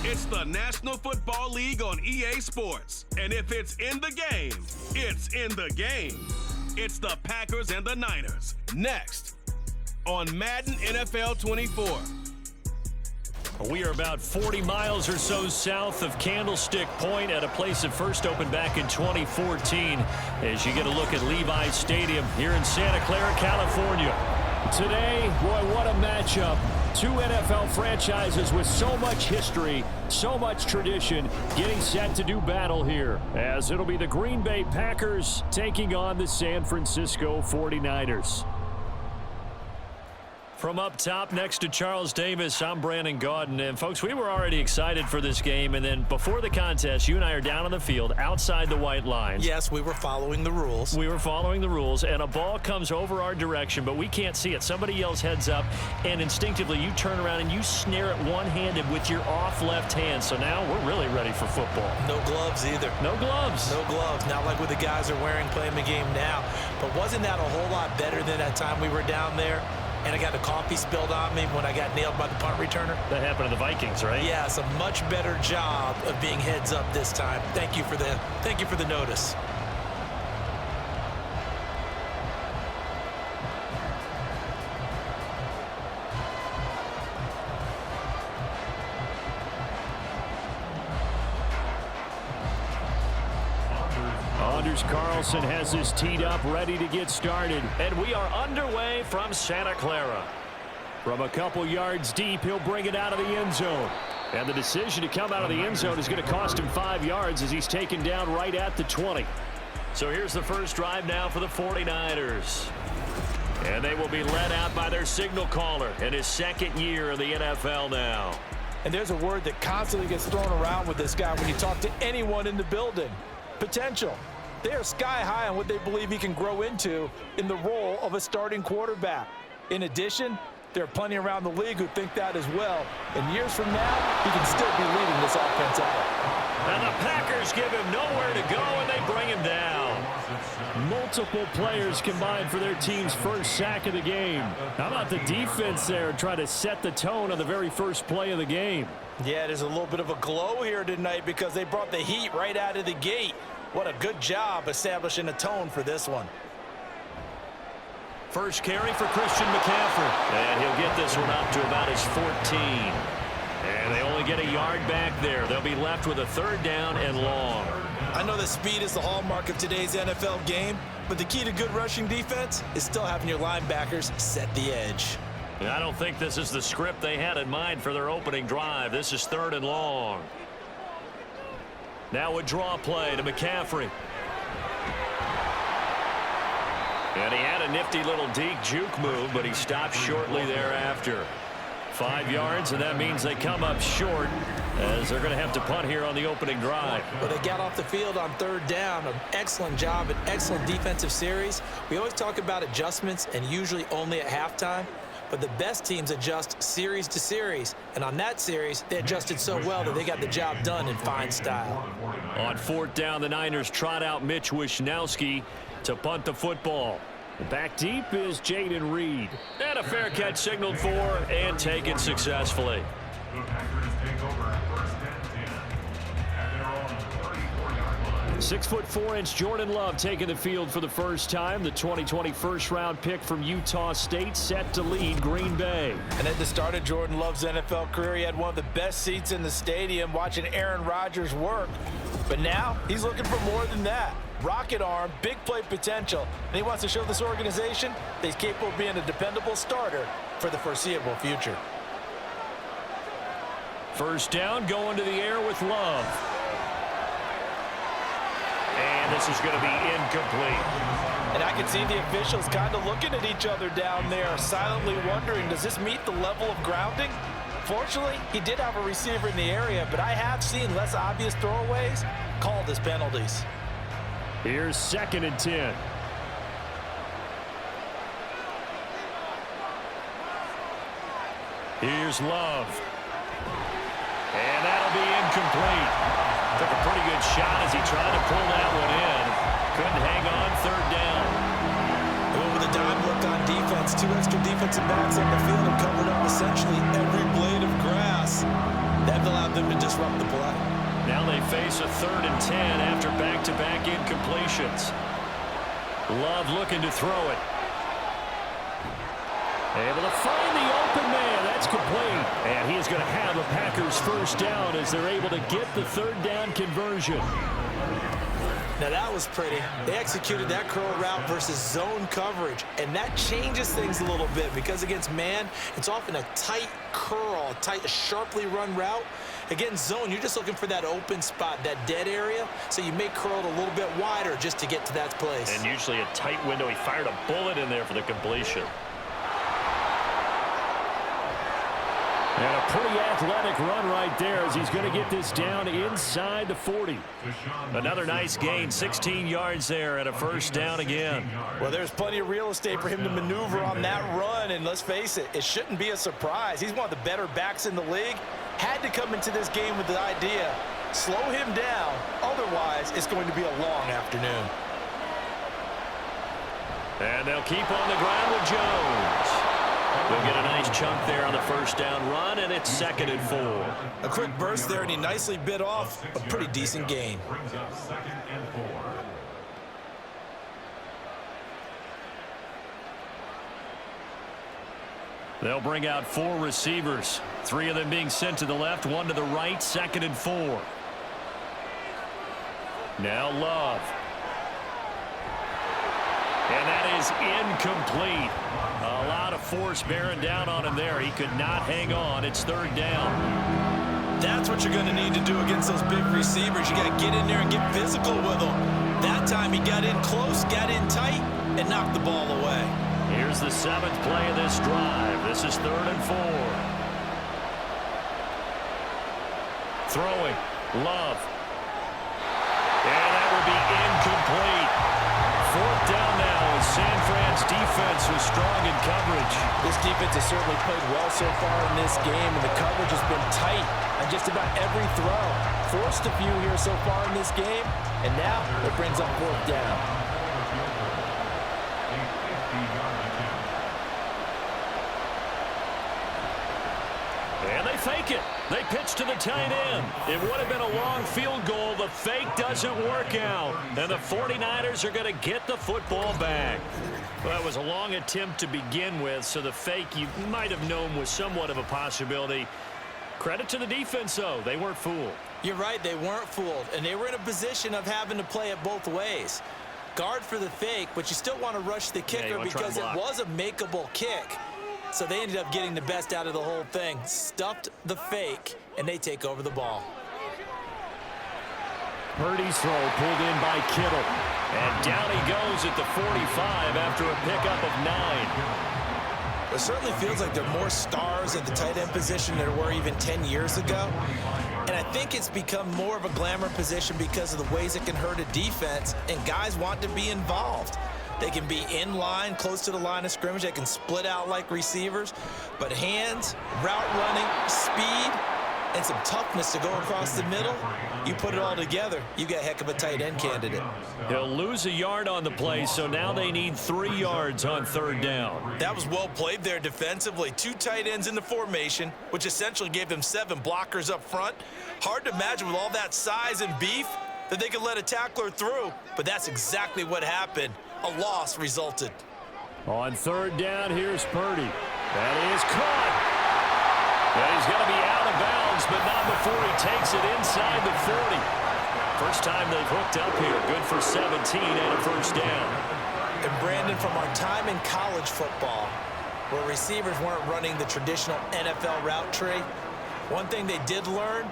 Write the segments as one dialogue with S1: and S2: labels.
S1: It's the National Football League on EA Sports. And if it's in the game, it's in the game. It's the Packers and the Niners. Next on Madden NFL 24.
S2: We are about 40 miles or so south of Candlestick Point at a place that first opened back in 2014 as you get a look at Levi's Stadium here in Santa Clara, California. Today, boy, what a matchup. Two NFL franchises with so much history, so much tradition, getting set to do battle here, as it'll be the Green Bay Packers taking on the San Francisco 49ers. From up top next to Charles Davis, I'm Brandon Gaudin. And, folks, we were already excited for this game. And then before the contest, you and I are down on the field outside the white lines.
S3: Yes, we were following the rules.
S2: We were following the rules, and a ball comes over our direction, but we can't see it. Somebody yells heads up, and instinctively you turn around and you snare it one-handed with your off left hand. So now we're really ready for football.
S3: No gloves either.
S2: No gloves.
S3: No gloves. Not like what the guys are wearing playing the game now. But wasn't that a whole lot better than that time we were down there? And I got the coffee spilled on me when I got nailed by the punt returner.
S2: That happened to the Vikings, right?
S3: Yeah, it's a much better job of being heads up this time. Thank you for the notice.
S2: Anders Carlson has his teed up, ready to get started. And we are underway from Santa Clara. From a couple yards deep, he'll bring it out of the end zone. And the decision to come out of the end zone is going to cost him 5 yards as he's taken down right at the 20. So here's the first drive now for the 49ers. And they will be led out by their signal caller in his second year in the NFL now.
S4: And there's a word that constantly gets thrown around with this guy when you talk to anyone in the building. Potential. They are sky high on what they believe he can grow into in the role of a starting quarterback. In addition, there are plenty around the league who think that as well. And years from now, he can still be leading this offense out.
S2: And the Packers give him nowhere to go, and they bring him down. Multiple players combined for their team's first sack of the game. How about the defense there trying to set the tone on the very first play of the game?
S4: Yeah, there's a little bit of a glow here tonight because they brought the heat right out of the gate. What a good job establishing a tone for this one.
S2: First carry for Christian McCaffrey. And he'll get this one up to about his 14. And they only get a yard back there. They'll be left with a third down and long.
S4: I know that speed is the hallmark of today's NFL game, but the key to good rushing defense is still having your linebackers set the edge.
S2: And I don't think this is the script they had in mind for their opening drive. This is third and long. Now a draw play to McCaffrey. And he had a nifty little deke juke move, but he stopped shortly thereafter. 5 yards, and that means they come up short as they're going to have to punt here on the opening drive.
S3: Well, they got off the field on third down. An excellent job, an excellent defensive series. We always talk about adjustments and usually only at halftime. But the best teams adjust series to series. And on that series, they adjusted so well that they got the job done in fine style.
S2: On fourth down, the Niners trot out Mitch Wishnowski to punt the football. Back deep is Jaden Reed. And a fair catch signaled for and taken successfully. 6'4" Jordan Love taking the field for the first time. The 2020 first-round pick from Utah State set to lead Green Bay.
S4: And at the start of Jordan Love's NFL career, he had one of the best seats in the stadium watching Aaron Rodgers work. But now he's looking for more than that. Rocket arm, big play potential. And he wants to show this organization that he's capable of being a dependable starter for the foreseeable future.
S2: First down, going to the air with Love. And this is going to be incomplete.
S4: And I can see the officials kind of looking at each other down there, silently wondering, does this meet the level of grounding? Fortunately, he did have a receiver in the area, but I have seen less obvious throwaways called as penalties.
S2: Here's 2nd and 10. Here's Love. And that'll be incomplete. Took a pretty good shot as he tried to pull that one in. Couldn't hang on, third down.
S4: With a dime look on defense, 2 extra defensive backs on the field and covered up essentially every blade of grass. That allowed them to
S3: to disrupt the play.
S2: Now they face a 3rd and 10 after back-to-back incompletions. Love looking to throw it. Able to find the open man. That's complete. And he is going to have a Packers first down as they're able to get the 3rd down conversion.
S3: Now that was pretty. They executed that curl route versus zone coverage, and that changes things a little bit because against man, it's often a tight curl, a sharply run route. Against zone, you're just looking for that open spot, that dead area, so you may curl it a little bit wider just to get to that place.
S2: And usually a tight window. He fired a bullet in there for the completion. And a pretty athletic run right there as he's going to get this down inside the 40. Another nice gain, 16 yards there and a first down again.
S4: Well, there's plenty of real estate for him to maneuver on that run, and let's face it, it shouldn't be a surprise. He's one of the better backs in the league. Had to come into this game with the idea, slow him down, otherwise it's going to be a long afternoon.
S2: And they'll keep on the ground with Jones. They'll get a nice chunk there on the first down run, and it's 2nd and 4.
S3: A quick burst there, and he nicely bit off a pretty decent gain.
S2: They'll bring out 4 receivers, 3 of them being sent to the left, 1 to the right, 2nd and 4. Now Love. And that is incomplete. A lot of force bearing down on him there. He could not hang on. It's 3rd down.
S3: That's what you're going to need to do against those big receivers. You got to get in there and get physical with them. That time he got in close, got in tight, and knocked the ball away.
S2: Here's the 7th play of this drive. This is 3rd and 4. Throwing. Love. And that will be incomplete. 4th down now as San Fran's defense was strong in coverage.
S4: This defense has certainly played well so far in this game, and the coverage has been tight on just about every throw. Forced a few here so far in this game, and now it brings up 4th down.
S2: And they fake it. They pitch to the tight end. It would have been a long field goal. The fake doesn't work out. And the 49ers are going to get the football back. Well, that was a long attempt to begin with, so the fake you might have known was somewhat of a possibility. Credit to the defense, though. They weren't fooled.
S3: You're right, they weren't fooled, and they were in a position of having to play it both ways. Guard for the fake, but you still want to rush the kicker because it was a makeable kick. So they ended up getting the best out of the whole thing. Stuffed the fake, and they take over the ball.
S2: Purdy's throw pulled in by Kittle. And down he goes at the 45 after a pickup of 9.
S3: It certainly feels like there are more stars at the tight end position than there were even 10 years ago. And I think it's become more of a glamour position because of the ways it can hurt a defense, and guys want to be involved. They can be in line, close to the line of scrimmage. They can split out like receivers. But hands, route running, speed, and some toughness to go across the middle, you put it all together, you got a heck of a tight end candidate.
S2: He'll lose a yard on the play, so now they need 3 yards on 3rd down.
S3: That was well played there defensively. 2 tight ends in the formation, which essentially gave them 7 blockers up front. Hard to imagine with all that size and beef that they could let a tackler through, but that's exactly what happened. A loss resulted.
S2: On 3rd down, here's Purdy. That is caught. And he's going to be out of bounds, but not before he takes it inside the 40. First time they've hooked up here. Good for 17 and a first down.
S3: And Brandon, from our time in college football, where receivers weren't running the traditional NFL route tree, one thing they did learn,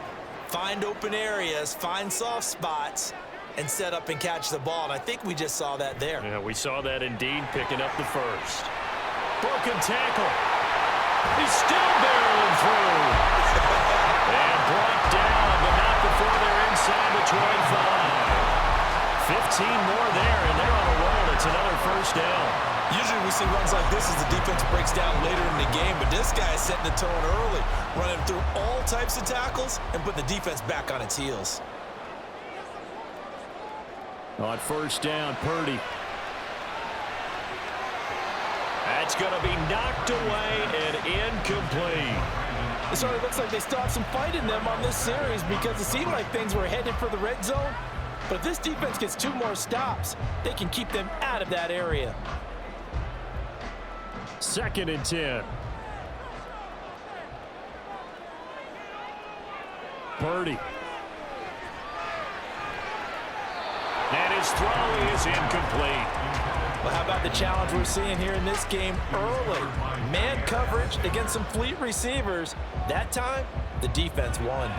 S3: find open areas, find soft spots, and set up and catch the ball. And I think we just saw that there.
S2: Yeah, we saw that indeed, picking up the first. Broken tackle. He's still barreling through. And brought down, but not before they're inside the 25. 15 more there, and they're on a roll. It's another first down.
S3: Usually we see runs like this as the defense breaks down later in the game, but this guy is setting the tone early, running through all types of tackles and put the defense back on its heels.
S2: On first down, Purdy. That's going to be knocked away and incomplete.
S4: It certainly looks like they still have some fight in them on this series because it seemed like things were headed for the red zone. But if this defense gets 2 more stops, they can keep them out of that area.
S2: 2nd and 10. Purdy. And his throw is incomplete.
S4: Well, how about the challenge we're seeing here in this game early? Man coverage against some fleet receivers. That time, the defense won.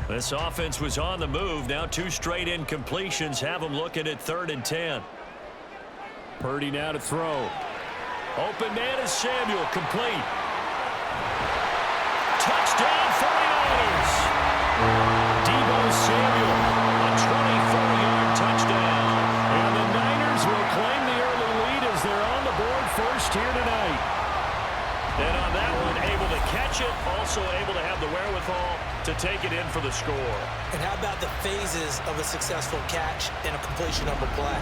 S2: This offense was on the move. Now 2 straight incompletions have them looking at 3rd and 10. Purdy now to throw. Open man is Samuel, complete. Touchdown 49ers. Deebo Samuel, a 24-yard touchdown. And the Niners will claim the early lead as they're on the board first here tonight. And on that one, able to catch it, also able to have the wherewithal to take it in for the score.
S3: And how about the phases of a successful catch and a completion of a play?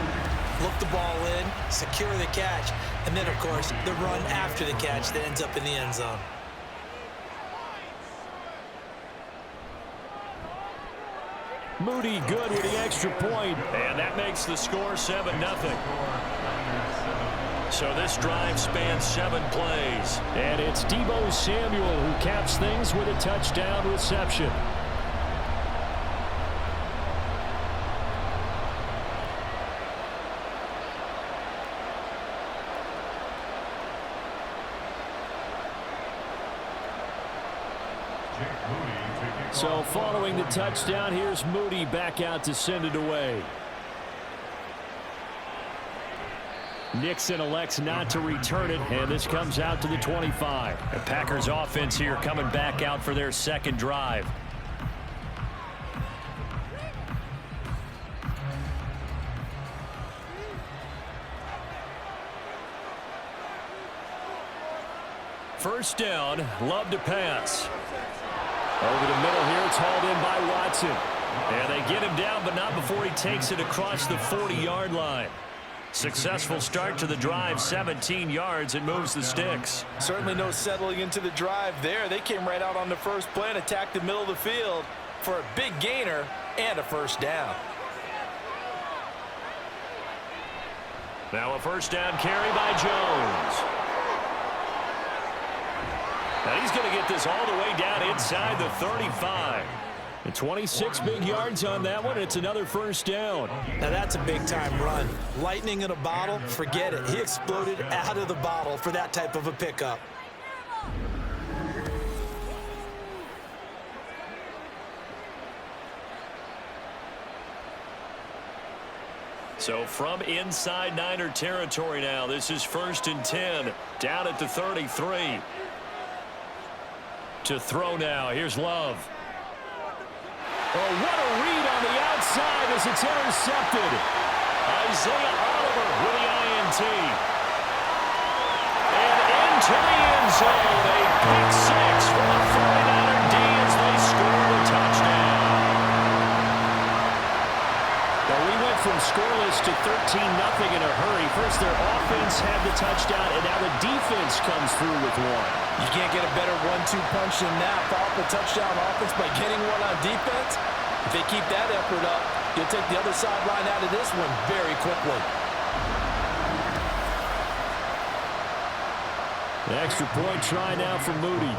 S3: Look the ball in, secure the catch, and then, of course, the run after the catch that ends up in the end zone.
S2: Moody good with the extra point, and that makes the score 7-0. So this drive spans 7 plays. And it's Deebo Samuel who caps things with a touchdown reception. So following the touchdown, here's Moody back out to send it away. Nixon elects not to return it, and this comes out to the 25. The Packers offense here coming back out for their 2nd drive. First down, Love to pass. Over the middle here, it's hauled in by Watson. And they get him down, but not before he takes it across the 40-yard line. Successful start to the drive, 17 yards. It moves the sticks.
S4: Certainly no settling into the drive there. They came right out on the first play and attacked the middle of the field for a big gainer and a first down.
S2: Now a first down carry by Jones. Now he's going to get this all the way down inside the 35. And 26 big yards on that one. It's another first down.
S3: Now that's a big-time run. Lightning in a bottle, forget it. He exploded out of the bottle for that type of a pickup.
S2: So from inside Niner territory now, this is 1st and 10, down at the 33. To throw now, here's Love. Oh, what a read on the outside as it's intercepted. Isaiah Oliver with the INT. And into the end zone, a pick 6 from the 49er D as they score the touchdown. Well, we went from scoreless to 13-0 in a hurry. First, their offense had the touchdown, and now the defense comes through with one.
S4: You can't get a better 1-2 punch than that. Follow up a touchdown offense by getting one on defense. If they keep that effort up, you'll take the other sideline out of this one very quickly.
S2: The extra point try now for Moody.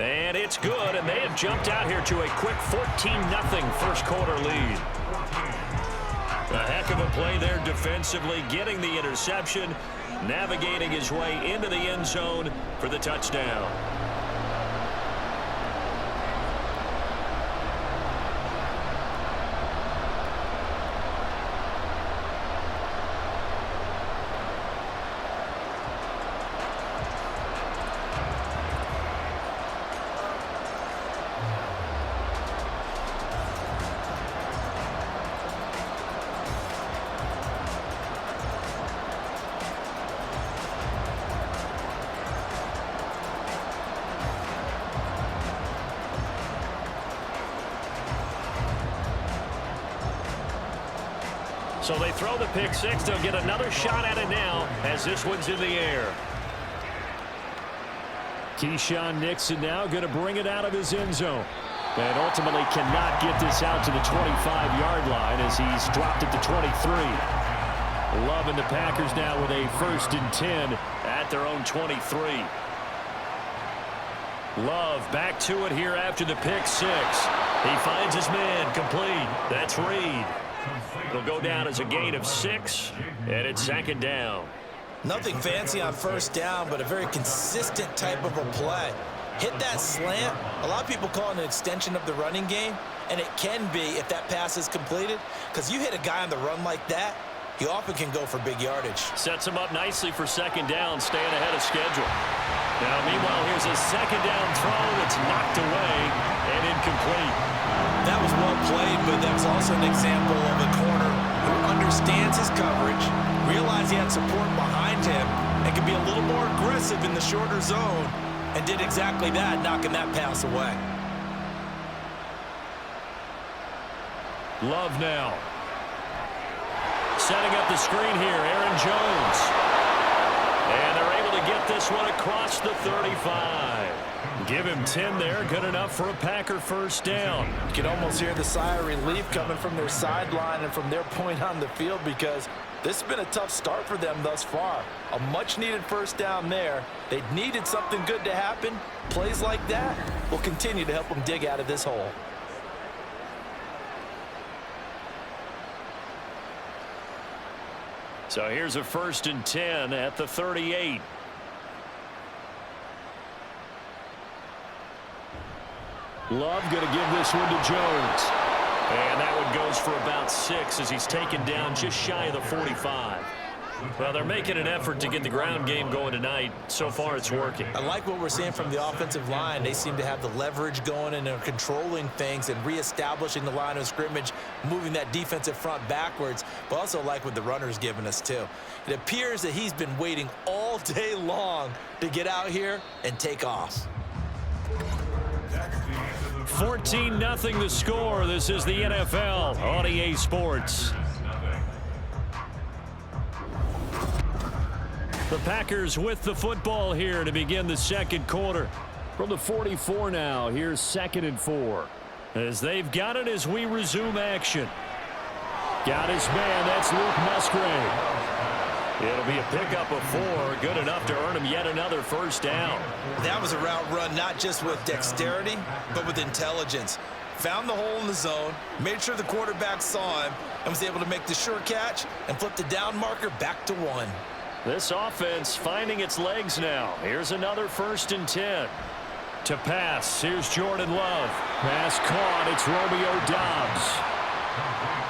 S2: And it's good, and they have jumped out here to a quick 14-0 first quarter lead. A heck of a play there defensively, getting the interception, navigating his way into the end zone for the touchdown. So they throw the pick six. They'll get another shot at it now as this one's in the air. Keyshawn Nixon now going to bring it out of his end zone. And ultimately cannot get this out to the 25-yard line as he's dropped it to 23. Love and the Packers now with a 1st and 10 at their own 23. Love back to it here after the pick six. He finds his man complete. That's Reed. It'll go down as a gain of 6, and it's 2nd down.
S3: Nothing fancy on 1st down, but a very consistent type of a play. Hit that slant. A lot of people call it an extension of the running game, and it can be if that pass is completed, because you hit a guy on the run like that, you often can go for big yardage.
S2: Sets him up nicely for 2nd down, staying ahead of schedule. Now, meanwhile, here's a 2nd down throw that's knocked away and incomplete.
S3: That was well played, but that was also an example of a corner who understands his coverage, realized he had support behind him, and can be a little more aggressive in the shorter zone, and did exactly that, knocking that pass away.
S2: Love now. Setting up the screen here, Aaron Jones. And they're able to get this one across the 35. Give him 10 there, good enough for a Packer 1st down.
S4: You can almost hear the sigh of relief coming from their sideline and from their point on the field, because this has been a tough start for them thus far. A much-needed 1st down there. They needed something good to happen. Plays like that will continue to help them dig out of this hole.
S2: So here's a 1st and 10 at the 38. Love going to give this one to Jones. And that one goes for about 6 as he's taken down just shy of the 45. Well, they're making an effort to get the ground game going tonight. So far, it's working.
S3: I like what we're seeing from the offensive line. They seem to have the leverage going, and they're controlling things and reestablishing the line of scrimmage, moving that defensive front backwards, but also like what the runner's giving us, too. It appears that he's been waiting all day long to get out here and take off.
S2: 14-0 the score. This is the NFL on EA Sports. The Packers with the football here to begin the 2nd quarter. From the 44 now, here's 2nd and 4. As they've got it as we resume action. Got his man, that's Luke Musgrave. It'll be a pickup of 4, good enough to earn him yet another 1st down.
S3: That was a route run not just with dexterity, but with intelligence. Found the hole in the zone, made sure the quarterback saw him, and was able to make the sure catch and flip the down marker back to 1.
S2: This offense finding its legs now. Here's another 1st and 10. To pass, here's Jordan Love. Pass caught, it's Romeo Doubs.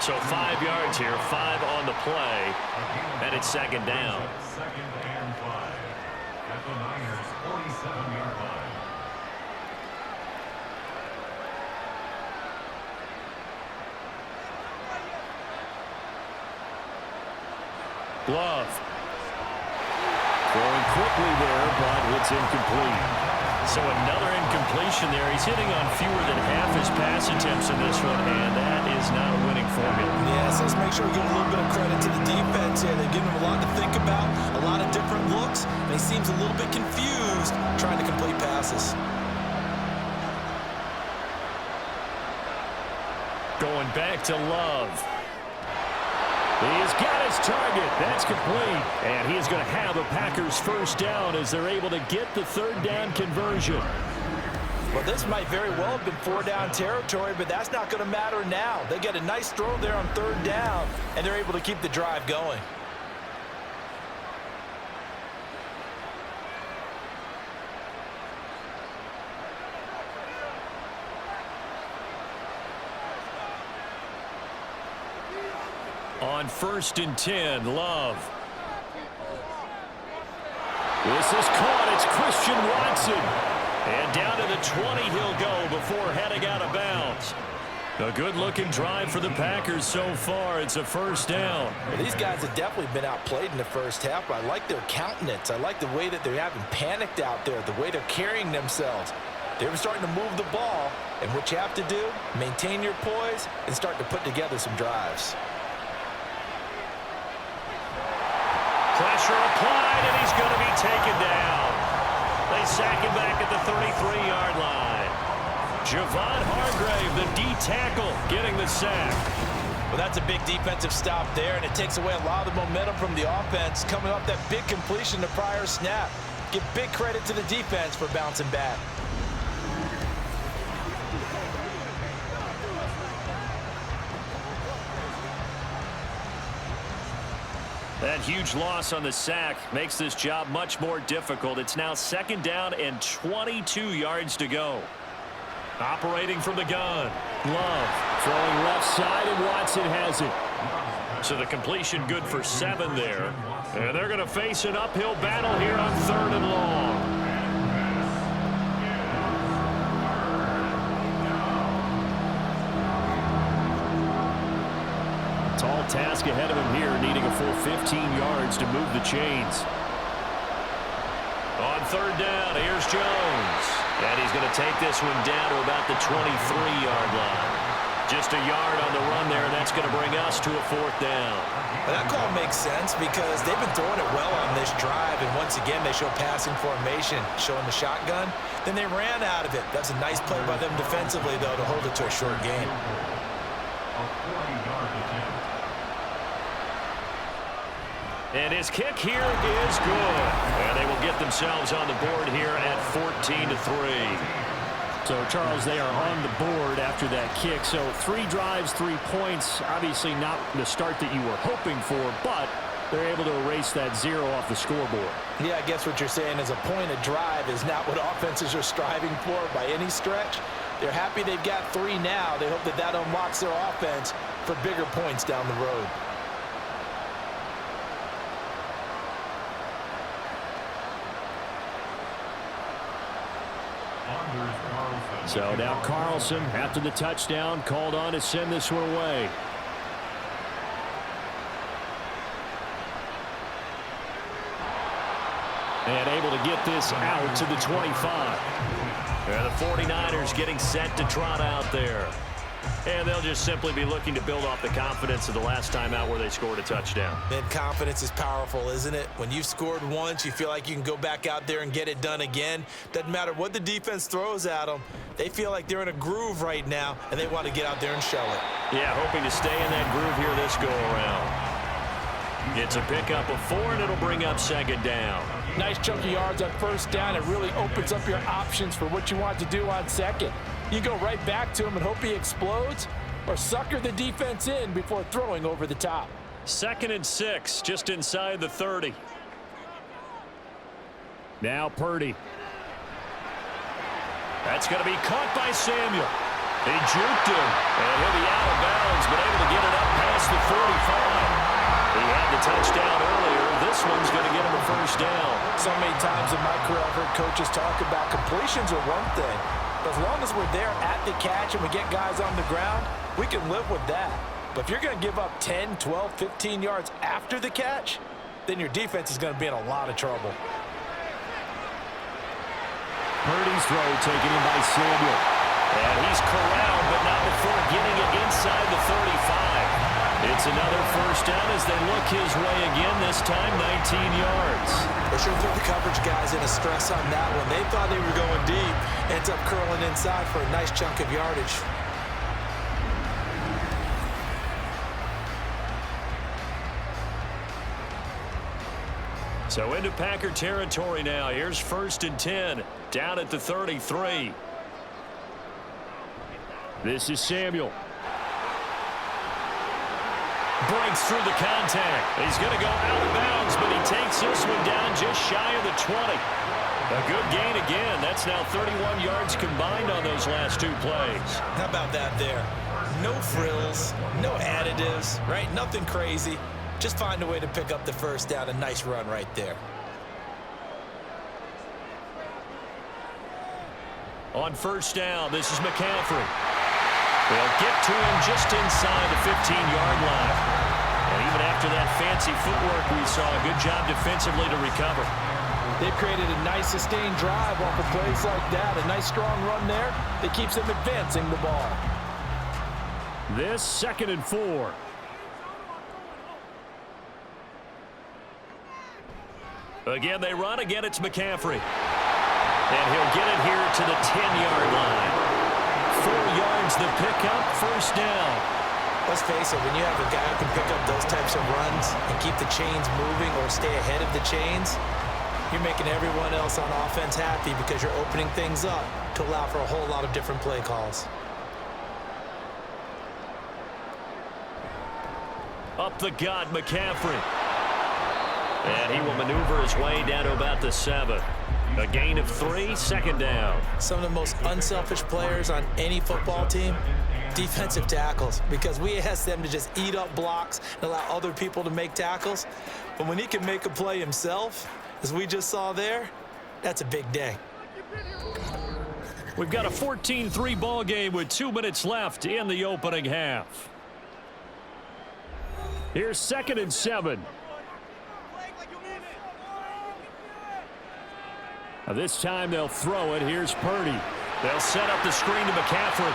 S2: So 5 yards here, 5 on the play, and it's 2nd down.
S5: At the Niners' 47-yard line.
S2: Love. Throwing quickly there, but it's incomplete. So another incompletion there. He's hitting on fewer than half his pass attempts in this one, and that is not a winning formula.
S3: Yeah, so let's make sure we give a little bit of credit to the defense here. They're giving him a lot to think about, a lot of different looks, and he seems a little bit confused trying to complete passes.
S2: Going back to Love. He's got his target. That's complete. And he's going to have a Packers 1st down as they're able to get the 3rd down conversion.
S4: Well, this might very well have been 4-down territory, but that's not going to matter now. They get a nice throw there on 3rd down, and they're able to keep the drive going.
S2: On 1st and 10, Love. This is caught. It's Christian Watson. And down to the 20 he'll go before heading out of bounds. A good-looking drive for the Packers so far. It's a 1st down.
S4: Well, these guys have definitely been outplayed in the 1st half, but I like their countenance. I like the way that they're having panicked out there, the way they're carrying themselves. They're starting to move the ball, and what you have to do, maintain your poise and start to put together some drives.
S2: Pressure applied, and he's going to be taken down. They sack him back at the 33-yard line. Javon Hargrave, the D tackle, getting the sack.
S3: Well, that's a big defensive stop there, and it takes away a lot of the momentum from the offense coming off that big completion the prior snap. Give big credit to the defense for bouncing back.
S2: That huge loss on the sack makes this job much more difficult. It's now 2nd down and 22 yards to go. Operating from the gun. Love throwing left side, and Watson has it. So the completion good for 7 there. And they're going to face an uphill battle here on 3rd and long. Tall task ahead of him here, needing a full 15 yards to move the chains. On 3rd down, here's Jones. And he's going to take this one down to about the 23-yard line. Just a yard on the run there, and that's going to bring us to a 4th down.
S3: Well, that call makes sense because they've been throwing it well on this drive, and once again they show passing formation, showing the shotgun. Then they ran out of it. That's a nice play by them defensively, though, to hold it to a short gain.
S2: And his kick here is good. And they will get themselves on the board here at 14-3. So, Charles, they are on the board after that kick. So 3 drives, 3 points. Obviously not the start that you were hoping for, but they're able to erase that 0 off the scoreboard.
S3: Yeah, I guess what you're saying is a point a drive is not what offenses are striving for by any stretch. They're happy they've got 3 now. They hope that that unlocks their offense for bigger points down the road.
S2: So now Carlson, after the touchdown, called on to send this one away. And able to get this out to the 25. And the 49ers getting set to trot out there. And they'll just simply be looking to build off the confidence of the last time out where they scored a touchdown.
S3: And confidence is powerful, isn't it? When you've scored once, you feel like you can go back out there and get it done again. Doesn't matter what the defense throws at them. They feel like they're in a groove right now, and they want to get out there and show it.
S2: Yeah, hoping to stay in that groove here this go-around. It's a pickup of 4, and it'll bring up 2nd down.
S4: Nice chunky yards on 1st down. It really opens up your options for what you want to do on 2nd. You go right back to him and hope he explodes, or sucker the defense in before throwing over the top.
S2: 2nd and 6, just inside the 30. Now Purdy. That's going to be caught by Samuel. He juked him, and he'll be out of bounds, but able to get it up past the 45. He had the touchdown earlier. This one's going to get him a 1st down.
S3: So many times in my career I've heard coaches talk about completions are one thing. But as long as we're there at the catch and we get guys on the ground, we can live with that. But if you're going to give up 10, 12, 15 yards after the catch, then your defense is going to be in a lot of trouble.
S2: Purdy's throw taken in by Samuel. And he's corralled, but not before getting it inside the 35. It's another 1st down as they look his way again, this time 19 yards.
S3: They sure threw the coverage guys in a stress on that one. They thought they were going deep. Ends up curling inside for a nice chunk of yardage.
S2: So into Packer territory now. Here's 1st and 10, down at the 33. This is Samuel. Breaks through the contact. He's going to go out of bounds, but he takes this one down just shy of the 20. A good gain again. That's now 31 yards combined on those last 2 plays.
S3: How about that there? No frills, no additives, right? Nothing crazy. Just find a way to pick up the 1st down. A nice run right there.
S2: On 1st down, this is McCaffrey. They'll get to him just inside the 15-yard line. And even after that fancy footwork we saw, a good job defensively to recover.
S4: They've created a nice sustained drive off of plays like that. A nice strong run there that keeps them advancing the ball.
S2: This 2nd and 4. Again, they run. Again, it's McCaffrey. And he'll get it here to the 10-yard line. 4 yards the pickup, first down.
S3: Let's face it, when you have a guy who can pick up those types of runs and keep the chains moving or stay ahead of the chains, you're making everyone else on offense happy because you're opening things up to allow for a whole lot of different play calls.
S2: Up the gut, McCaffrey. And he will maneuver his way down to about the 7. A gain of 3, second down.
S3: Some of the most unselfish players on any football team, defensive tackles, because we ask them to just eat up blocks and allow other people to make tackles. But when he can make a play himself, as we just saw there, that's a big day.
S2: We've got a 14-3 ball game with 2 minutes left in the opening half. Here's 2nd and 7. Now this time they'll throw it. Here's Purdy. They'll set up the screen to McCaffrey.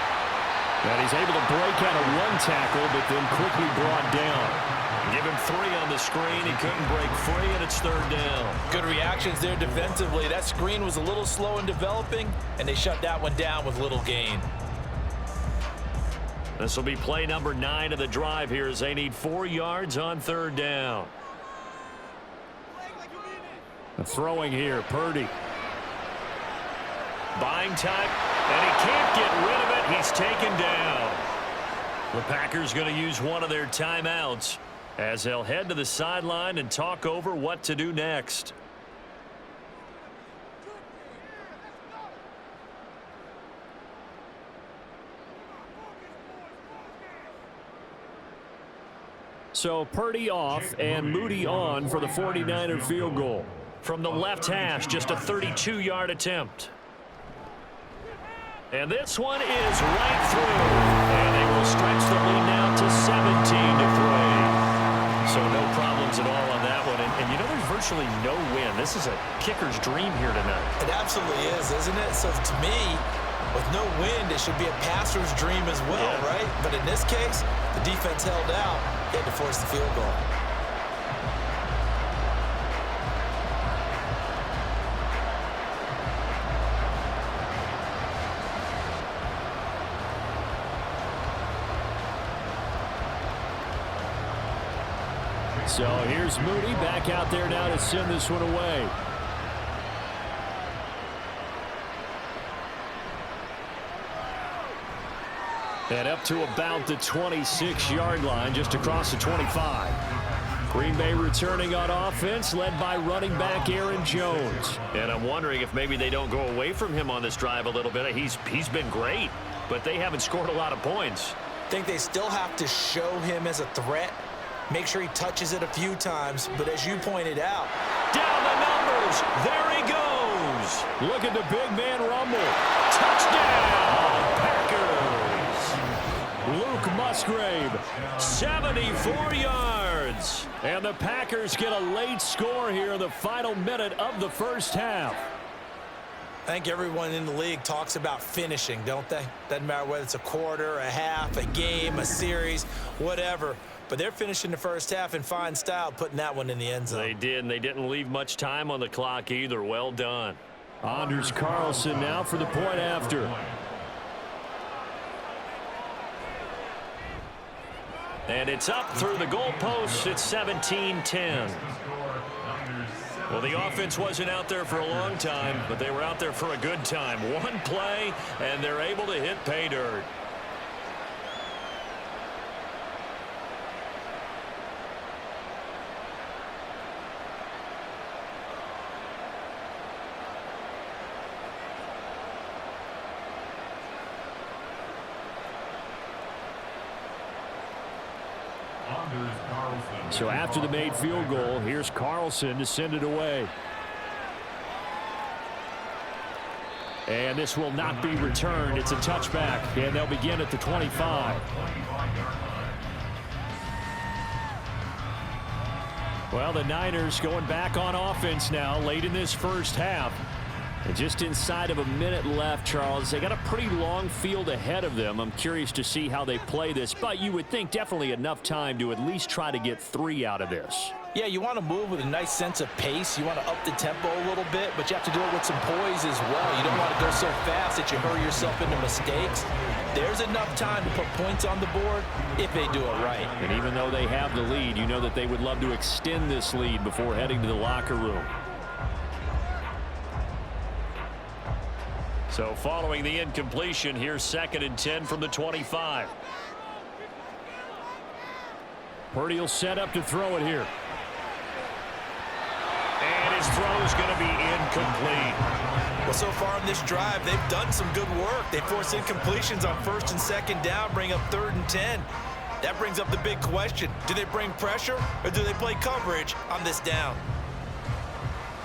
S2: And he's able to break out of 1 tackle, but then quickly brought down. Give him 3 on the screen. He couldn't break free, and it's 3rd down.
S4: Good reactions there defensively. That screen was a little slow in developing, and they shut that one down with little gain.
S2: This will be play number 9 of the drive here as they need 4 yards on 3rd down. The throwing here, Purdy. Buying time, and he can't get rid of it. He's taken down. The Packers going to use one of their timeouts as they'll head to the sideline and talk over what to do next. So Purdy off and Moody on for the 49er field goal. From the left hash, just a 32-yard attempt. And this one is right through. And they will stretch the lead now to 17-3. So no problems at all on that one. And you know, there's virtually no win. This is a kicker's dream here tonight.
S3: It absolutely is, isn't it? So to me, with no wind, it should be a passer's dream as well, right? But in this case, the defense held out. They had to force the field goal.
S2: So here's Moody back out there now to send this one away. And up to about the 26-yard line, just across the 25. Green Bay returning on offense, led by running back Aaron Jones. And I'm wondering if maybe they don't go away from him on this drive a little bit. He's been great, but they haven't scored a lot of points.
S3: I think they still have to show him as a threat. Make sure he touches it a few times, but as you pointed out,
S2: down the numbers. There he goes. Look at the big man rumble. Touchdown, Packers. Luke Musgrave, 74 yards. And the Packers get a late score here in the final minute of the first half.
S3: I think everyone in the league talks about finishing, don't they? Doesn't matter whether it's a quarter, a half, a game, a series, whatever. But they're finishing the first half in fine style, putting that one in the end zone.
S2: They did, and they didn't leave much time on the clock either. Well done. Anders Carlson now for the point after. And it's up through the goalposts. It's 17-10. Well, the offense wasn't out there for a long time, but they were out there for a good time. One play, and they're able to hit pay dirt. So after the made field goal, here's Carlson to send it away. And this will not be returned. It's a touchback, and they'll begin at the 25. Well, the Niners going back on offense now late in this first half. And just inside of a minute left, Charles. They got a pretty long field ahead of them. I'm curious to see how they play this, but you would think definitely enough time to at least try to get 3 out of this.
S3: Yeah, you want to move with a nice sense of pace. You want to up the tempo a little bit, but you have to do it with some poise as well. You don't want to go so fast that you hurry yourself into mistakes. There's enough time to put points on the board if they do it right.
S2: And even though they have the lead, you know that they would love to extend this lead before heading to the locker room. So following the incompletion, here's 2nd and 10 from the 25. Purdy will set up to throw it here. And his throw is going to be incomplete.
S3: Well, so far in this drive, they've done some good work. They force incompletions on 1st and 2nd down, bring up 3rd and 10. That brings up the big question. Do they bring pressure or do they play coverage on this down?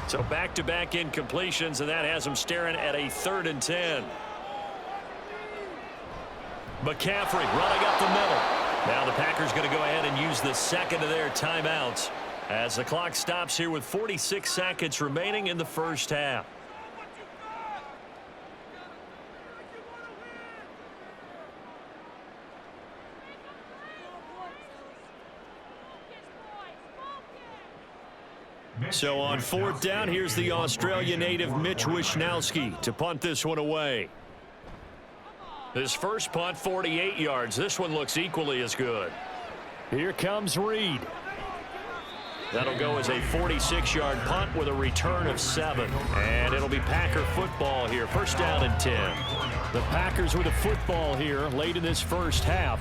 S2: So back-to-back incompletions, and that has them staring at a 3rd and 10. McCaffrey running up the middle. Now the Packers going to go ahead and use the 2nd of their timeouts as the clock stops here with 46 seconds remaining in the first half. So on 4th down, here's the Australia native Mitch Wishnowsky to punt this one away. His first punt, 48 yards. This one looks equally as good. Here comes Reed. That'll go as a 46-yard punt with a return of 7. And it'll be Packer football here. 1st down and 10. The Packers with a football here late in this first half.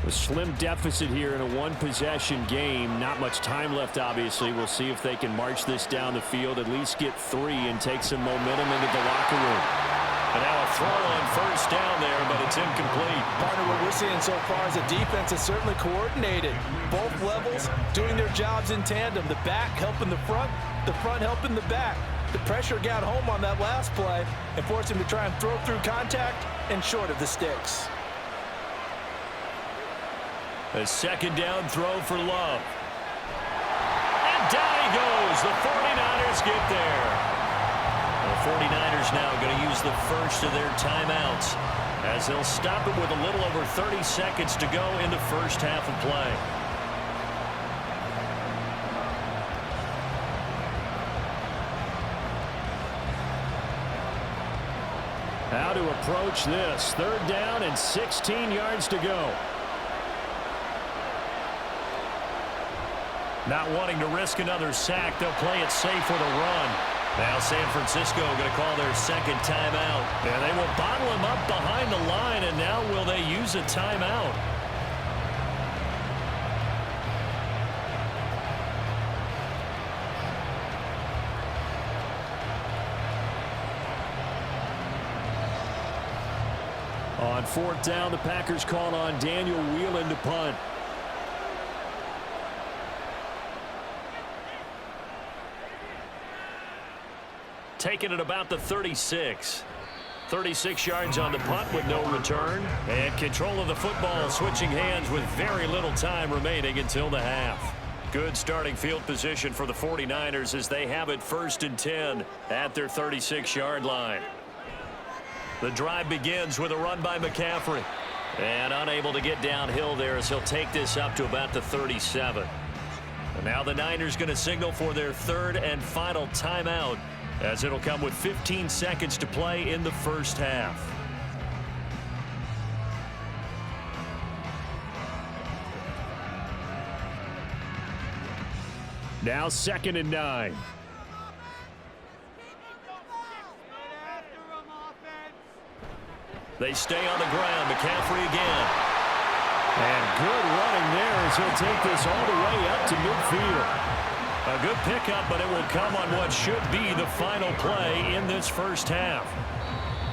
S2: A slim deficit here in a one-possession game. Not much time left, obviously. We'll see if they can march this down the field, at least get 3 and take some momentum into the locker room. And now a throw on 1st down there, but it's incomplete.
S3: Partner, what we're seeing so far is the defense is certainly coordinated. Both levels doing their jobs in tandem. The back helping the front helping the back. The pressure got home on that last play and forced him to try and throw through contact and short of the sticks.
S2: A 2nd down throw for Love. And down he goes. The 49ers get there. The 49ers now going to use the first of their timeouts as they'll stop it with a little over 30 seconds to go in the first half of play. How to approach this. 3rd down and 16 yards to go. Not wanting to risk another sack, they'll play it safe with a run. Now San Francisco going to call their 2nd timeout. And they will bottle him up behind the line, and now will they use a timeout? On 4th down, the Packers call on Daniel Whelan to punt. Taking it about the 36. 36 yards on the punt with no return. And control of the football switching hands with very little time remaining until the half. Good starting field position for the 49ers as they have it 1st and 10 at their 36-yard line. The drive begins with a run by McCaffrey. And unable to get downhill there as he'll take this up to about the 37. And now the Niners going to signal for their 3rd and final timeout, as it'll come with 15 seconds to play in the first half. Now 2nd and 9. They stay on the ground. McCaffrey again. And good running there as he'll take this all the way up to midfield. A good pickup, but it will come on what should be the final play in this first half.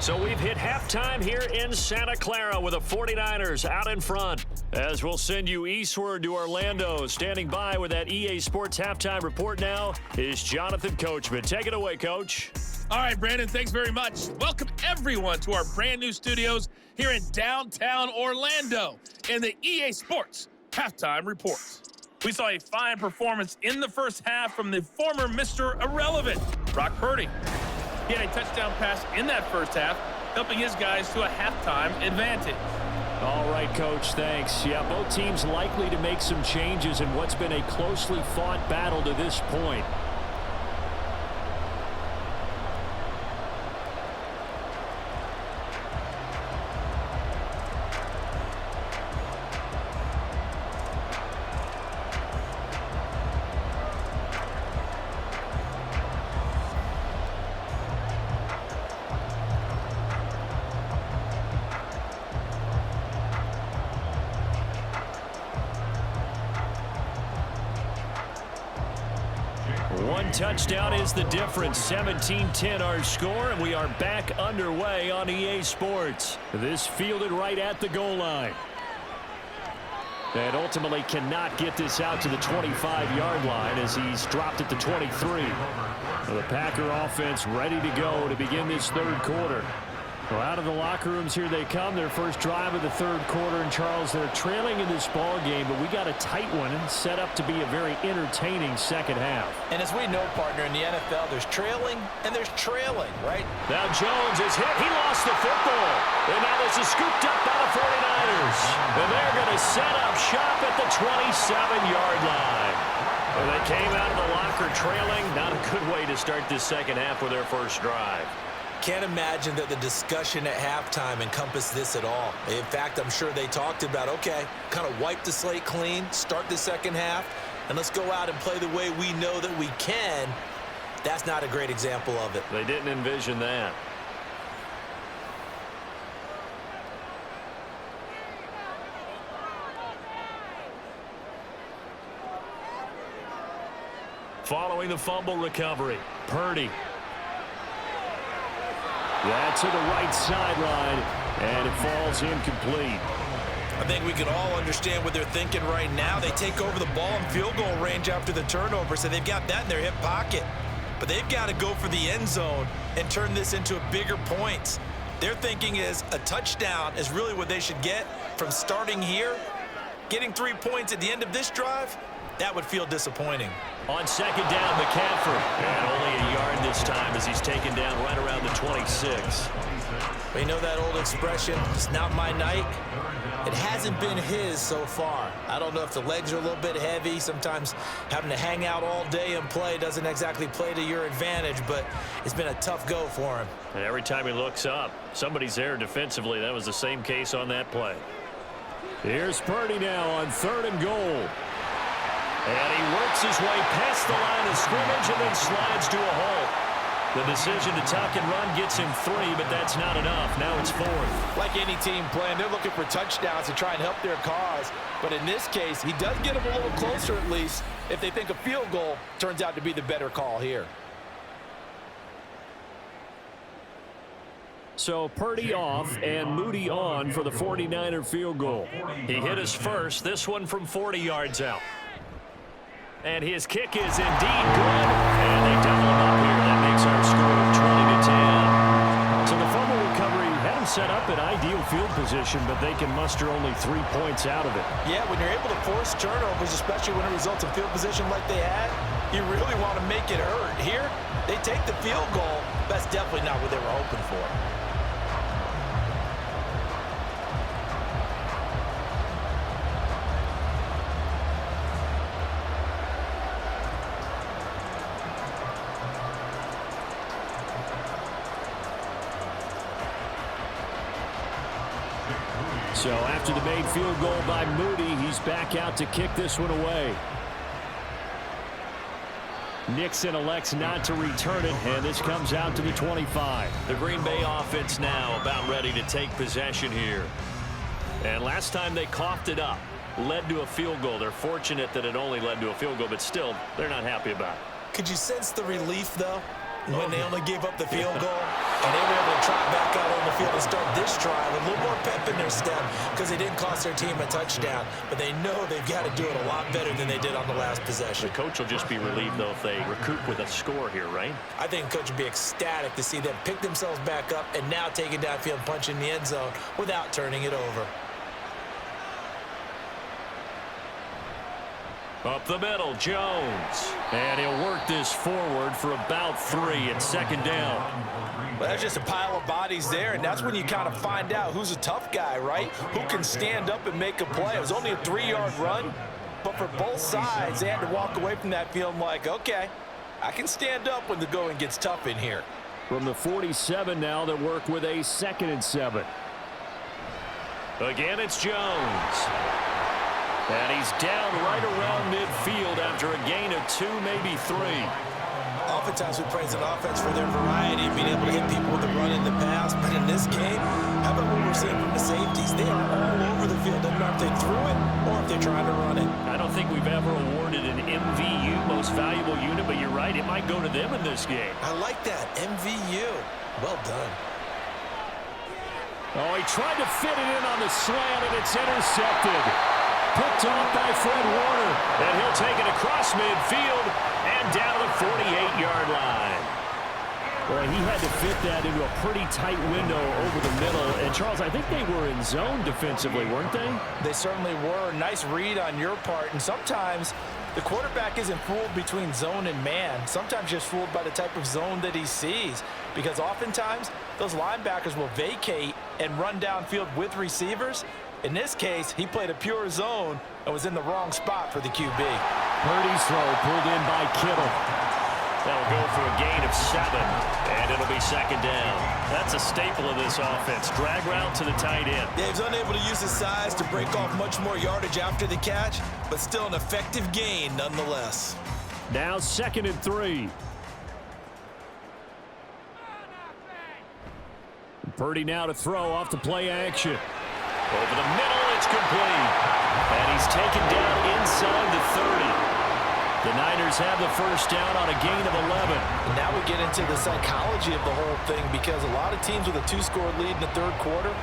S2: So we've hit halftime here in Santa Clara with the 49ers out in front. As we'll send you eastward to Orlando. Standing by with that EA Sports halftime report now is Jonathan Coachman. Take it away, Coach.
S6: All right, Brandon, thanks very much. Welcome, everyone, to our brand new studios here in downtown Orlando in the EA Sports halftime report. We saw a fine performance in the first half from the former Mr. Irrelevant, Brock Purdy. He had a touchdown pass in that first half, helping his guys to a halftime advantage.
S2: All right, Coach, thanks. Yeah, both teams likely to make some changes in what's been a closely fought battle to this point. One touchdown is the difference. 17-10 our score, and we are back underway on EA Sports. This fielded right at the goal line. And ultimately cannot get this out to the 25-yard line as he's dropped at the 23. The Packer offense ready to go to begin this third quarter. Well, out of the locker rooms here they come. Their first drive of the third quarter. And, Charles, they're trailing in this ball game, but we got a tight one and set up to be a very entertaining second half.
S3: And as we know, partner, in the NFL, there's trailing and there's trailing, right?
S2: Now Jones is hit. He lost the football. And now this is scooped up by the 49ers. And they're going to set up shop at the 27-yard line. Well, they came out of the locker trailing. Not a good way to start this second half with their first drive.
S3: Can't imagine that the discussion at halftime encompassed this at all. In fact, I'm sure they talked about, okay, kind of wipe the slate clean, start the second half, and let's go out and play the way we know that we can. That's not a great example of it.
S2: They didn't envision that. Following the fumble recovery, Purdy. That's to the right sideline, and it falls incomplete.
S3: I think we can all understand what they're thinking right now. They take over the ball in field goal range after the turnover, so they've got that in their hip pocket. But they've got to go for the end zone and turn this into a bigger points. Their thinking is a touchdown is really what they should get from starting here. Getting 3 points at the end of this drive, that would feel disappointing.
S2: On second down, McCaffrey. And only a yard this time as he's taken down right around the 26.
S3: You know that old expression, it's not my night? It hasn't been his so far. I don't know if the legs are a little bit heavy. Sometimes having to hang out all day and play doesn't exactly play to your advantage, but it's been a tough go for him.
S2: And every time he looks up, somebody's there defensively. That was the same case on that play. Here's Purdy now on 3rd and goal. And he works his way past the line of scrimmage and then slides to a halt. The decision to tuck and run gets him 3, but that's not enough. Now it's 4th.
S4: Like any team playing, they're looking for touchdowns to try and help their cause. But in this case, he does get them a little closer at least if they think a field goal turns out to be the better call here.
S2: So Purdy off and Moody on for the 49er field goal. He hit his first, this one from 40 yards out. And his kick is indeed good. And they double him up here. That makes our score 20-10. So the fumble recovery had him set up in ideal field position, but they can muster only 3 points out of it.
S3: Yeah, when you're able to force turnovers, especially when it results in field position like they had, you really want to make it hurt. Here, they take the field goal. That's definitely not what they were hoping for.
S2: So after the made field goal by Moody, he's back out to kick this one away. Nixon elects not to return it, and this comes out to the 25. The Green Bay offense now about ready to take possession here. And last time they coughed it up, led to a field goal. They're fortunate that it only led to a field goal, but still, they're not happy about it.
S3: Could you sense the relief, though, when they only gave up the field goal? And they were able to trot back out on the field and start this drive with a little more pep in their step because they didn't cost their team a touchdown. But they know they've got to do it a lot better than they did on the last possession.
S2: The coach will just be relieved, though, if they recoup with a score here, right?
S3: I think the coach would be ecstatic to see them pick themselves back up and now take it downfield and punch in the end zone without turning it over.
S2: Up the middle, Jones. And he'll work this forward for about 3 at second down.
S4: Well, that's just a pile of bodies there, and that's when you kind of find out who's a tough guy, right? Who can stand up and make a play. It was only a 3-yard run, but for both sides, they had to walk away from that feeling like, okay, I can stand up when the going gets tough in here.
S2: From the 47 now, they work with a 2nd and 7. Again, it's Jones. And he's down right around midfield after a gain of 2, maybe 3.
S3: Oftentimes we praise an offense for their variety, being able to hit people with the run in the pass. But in this game, how about what we're seeing from the safeties? They are all over the field. Doesn't matter if they threw it or if they're trying to run it.
S2: I don't think we've ever awarded an MVU, most valuable unit, but you're right, it might go to them in this game.
S3: I like that, MVU. Well done.
S2: Oh, he tried to fit it in on the slant, and it's intercepted. Picked off by Fred Warner, and he'll take it across midfield and down to the 48-yard line. Well, he had to fit that into a pretty tight window over the middle. And, Charles, I think they were in zone defensively, weren't they?
S4: They certainly were. Nice read on your part. And sometimes the quarterback isn't fooled between zone and man. Sometimes just fooled by the type of zone that he sees. Because oftentimes, those linebackers will vacate and run downfield with receivers. In this case, he played a pure zone and was in the wrong spot for the QB.
S2: Purdy's throw pulled in by Kittle. That'll go for a gain of 7, and it'll be 2nd down. That's a staple of this offense. Drag route to the tight end.
S3: Yeah, he's unable to use his size to break off much more yardage after the catch, but still an effective gain nonetheless.
S2: Now 2nd and 3. Purdy now to throw off the play action. Over the middle, it's complete. And he's taken down inside the 30. The Niners have the first down on a gain of 11.
S4: And now we get into the psychology of the whole thing, because a lot of teams with a 2-score lead in the third quarter,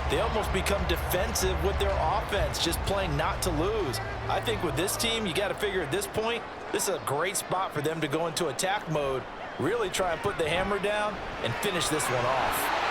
S4: they almost become defensive with their offense, just playing not to lose. I think with this team, you got to figure at this point, this is a great spot for them to go into attack mode, really try and put the hammer down and finish this one off.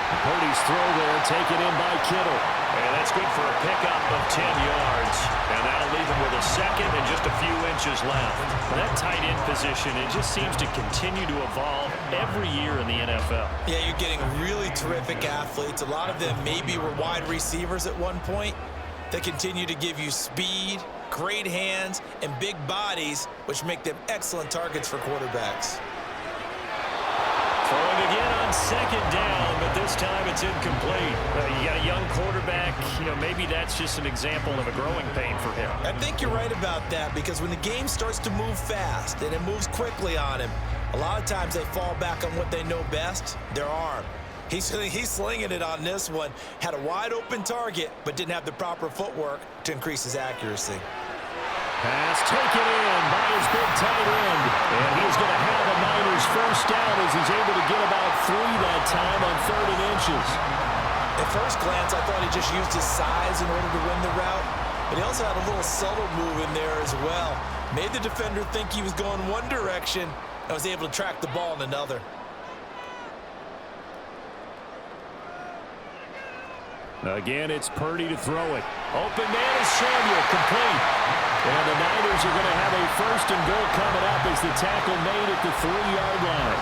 S2: Purdy's throw there, taken in by Kittle. And that's good for a pickup of 10 yards. And that'll leave him with a 2nd and just a few inches left. That tight end position, it just seems to continue to evolve every year in the NFL.
S3: Yeah, you're getting really terrific athletes. A lot of them maybe were wide receivers at one point. They continue to give you speed, great hands, and big bodies, which make them excellent targets for quarterbacks.
S2: Throwing again on 2nd down, but this time it's incomplete. You got a young quarterback, maybe that's just an example of a growing pain for him.
S3: I think you're right about that, because when the game starts to move fast and it moves quickly on him, a lot of times they fall back on what they know best, their arm. He's slinging it on this one. Had a wide open target, but didn't have the proper footwork to increase his accuracy.
S2: Pass taken in by his big tight end. And he's going to have a Niners first down as he's able to get about 3 that time on 3rd and inches.
S3: At first glance, I thought he just used his size in order to win the route, but he also had a little subtle move in there as well. Made the defender think he was going one direction and was able to track the ball in another.
S2: Again, it's Purdy to throw it. Open man is Samuel, complete. And the Niners are going to have a 1st and goal coming up as the tackle made at the 3-yard line.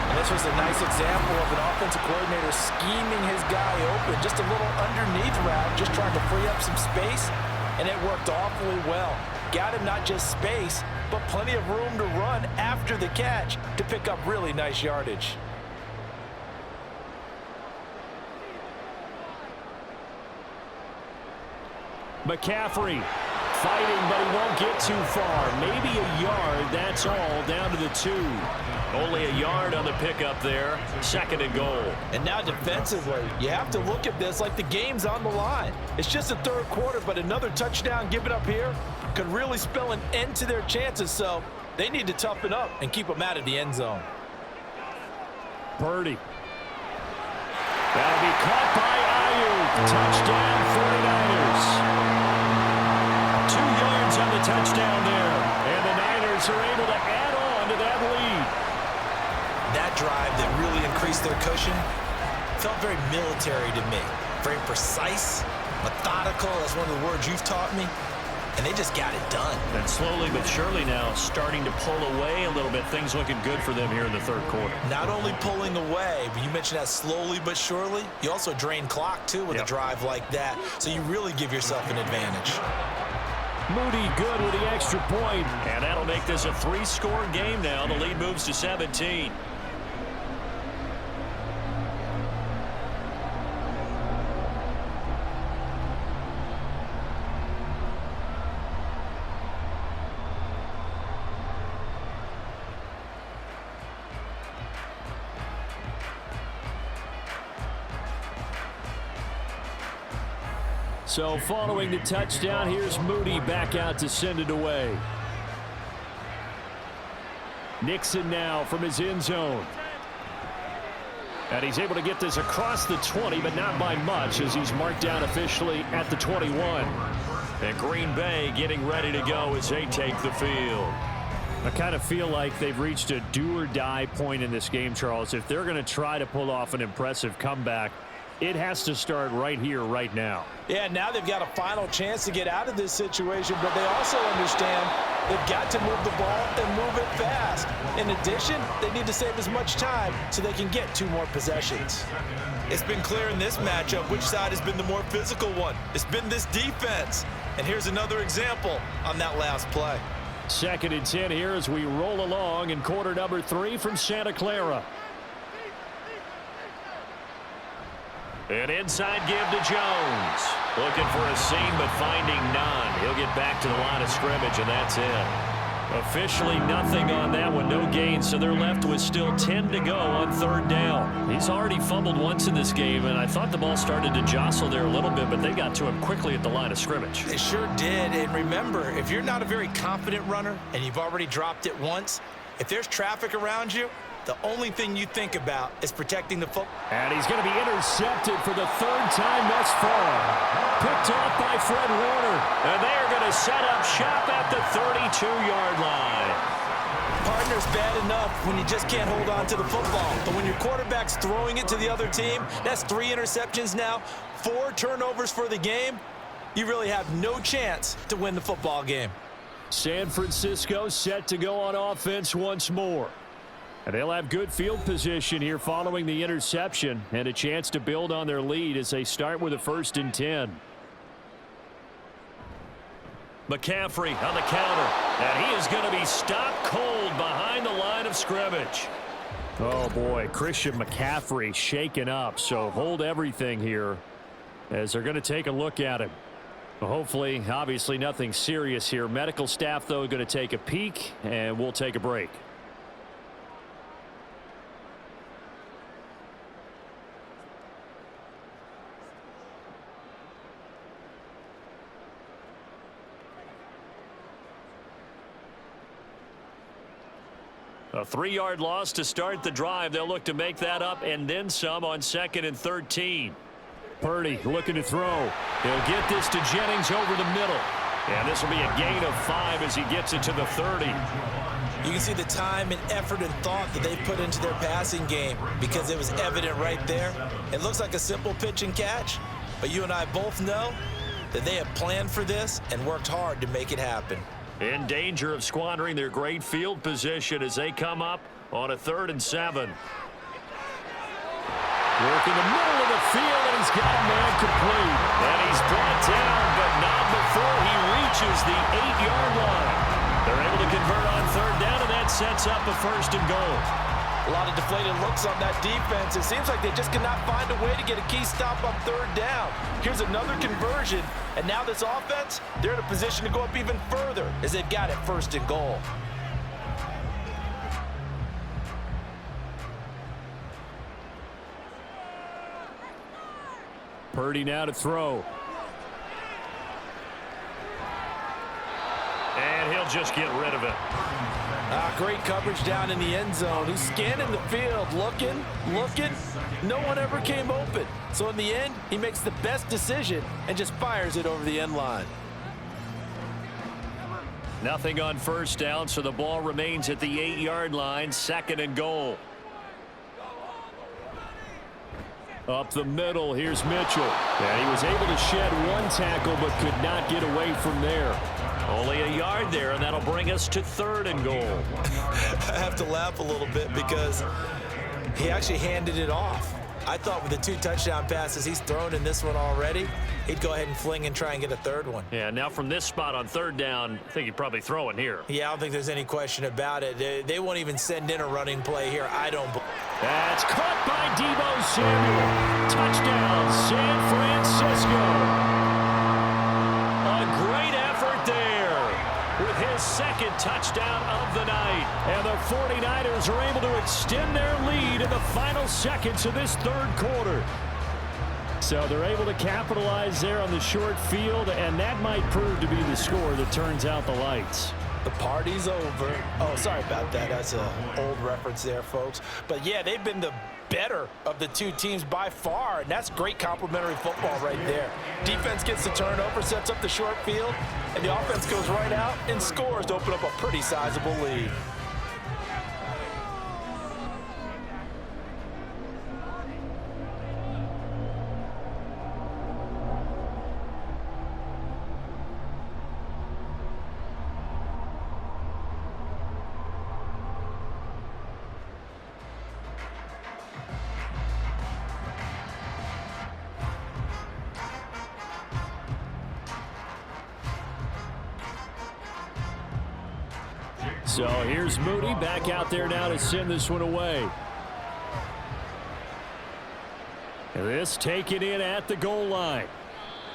S4: And this was a nice example of an offensive coordinator scheming his guy open. Just a little underneath route, just trying to free up some space, and it worked awfully well. Got him not just space, but plenty of room to run after the catch to pick up really nice yardage.
S2: McCaffrey fighting, but he won't get too far. Maybe a yard, that's all, down to the 2. Only a yard on the pickup there. 2nd and goal.
S4: And now defensively, you have to look at this like the game's on the line. It's just the third quarter, but another touchdown given up here could really spell an end to their chances, so they need to toughen up and keep them out of the end zone.
S2: Purdy. That'll be caught by Ayuk. Touchdown 49ers. 2 yards on the touchdown there. And the Niners are able to add on to that lead.
S3: That drive that really increased their cushion felt very military to me. Very precise, methodical. That's one of the words you've taught me. and they just got it done.
S2: And slowly but surely now starting to pull away a little bit. Things looking good for them here in the third quarter.
S3: Not only pulling away, but you mentioned that slowly but surely. You also drain clock, too, with a drive like that. So you really give yourself an advantage.
S2: Moody good with the extra point. And that'll make this a 3-score game now. The lead moves to 17. So following the touchdown, here's Moody back out to send it away. Nixon now from his end zone. And he's able to get this across the 20, but not by much as he's marked down officially at the 21. And Green Bay getting ready to go as they take the field. I kind of feel like they've reached a do-or-die point in this game, Charles. If they're going to try to pull off an impressive comeback, it has to start right here, right now.
S4: Yeah, now they've got a final chance to get out of this situation, but they also understand they've got to move the ball and move it fast. In addition, they need to save as much time so they can get 2 more possessions.
S3: It's been clear in this matchup which side has been the more physical one. It's been this defense. And here's another example on that last play.
S2: 2nd and 10 here as we roll along in quarter number 3 from Santa Clara. An inside give to Jones. Looking for a seam, but finding none. He'll get back to the line of scrimmage, and that's it. Officially nothing on that one, no gain, so they're left with still 10 to go on 3rd down. He's already fumbled once in this game, and I thought the ball started to jostle there a little bit, but they got to him quickly at the line of scrimmage.
S3: They sure did, and remember, if you're not a very confident runner and you've already dropped it once, if there's traffic around you, the only thing you think about is protecting the football.
S2: And he's going to be intercepted for the 3rd time thus far. Picked off by Fred Warner. And they are going to set up shop at the 32-yard line.
S3: Partner's bad enough when you just can't hold on to the football. But when your quarterback's throwing it to the other team, that's 3 interceptions now, 4 turnovers for the game. You really have no chance to win the football game.
S2: San Francisco set to go on offense once more. And they'll have good field position here following the interception and a chance to build on their lead as they start with a 1st and 10. McCaffrey on the counter, and he is going to be stopped cold behind the line of scrimmage. Oh, boy, Christian McCaffrey shaken up, so hold everything here as they're going to take a look at him. Hopefully, obviously nothing serious here. Medical staff, though, going to take a peek, and we'll take a break. A 3-yard loss to start the drive. They'll look to make that up and then some on 2nd and 13. Purdy looking to throw. He'll get this to Jennings over the middle. And this will be a gain of 5 as he gets it to the 30.
S3: You can see the time and effort and thought that they put into their passing game because it was evident right there. It looks like a simple pitch and catch, but you and I both know that they have planned for this and worked hard to make it happen.
S2: In danger of squandering their great field position as they come up on a 3rd and 7. Work in the middle of the field, and he's got a man complete. And he's brought down, but not before he reaches the 8-yard line. They're able to convert on 3rd down, and that sets up a 1st and goal.
S4: A lot of deflated looks on that defense. It seems like they just cannot find a way to get a key stop on 3rd down. Here's another conversion, and now this offense, they're in a position to go up even further as they've got it 1st and goal.
S2: Purdy now to throw. And he'll just get rid of it.
S4: Great coverage down in the end zone. He's scanning the field, looking. No one ever came open. So in the end, he makes the best decision and just fires it over the end line.
S2: Nothing on 1st down, so the ball remains at the 8-yard line, 2nd and goal. Up the middle, here's Mitchell. And he was able to shed one tackle but could not get away from there. Only a yard there, and that'll bring us to 3rd and goal.
S3: I have to laugh a little bit because he actually handed it off. I thought with the 2 touchdown passes he's thrown in this one already, he'd go ahead and fling and try and get a 3rd one.
S2: Yeah, now from this spot on 3rd down, I think he'd probably throw it here.
S3: Yeah, I don't think there's any question about it. They won't even send in a running play here, I don't believe.
S2: That's caught by Deebo Samuel. Touchdown, San Francisco. A great effort there with his 2nd touchdown of the night. And the 49ers are able to extend their lead in the final seconds of this 3rd quarter. So they're able to capitalize there on the short field, and that might prove to be the score that turns out the lights.
S3: The party's over. Oh, sorry about that. That's an old reference there, folks. But, yeah, they've been the better of the 2 teams by far, and that's great complimentary football right there. Defense gets the turnover, sets up the short field, and the offense goes right out and scores to open up a pretty sizable lead.
S2: So here's Moody back out there now to send this one away. And this taken in at the goal line.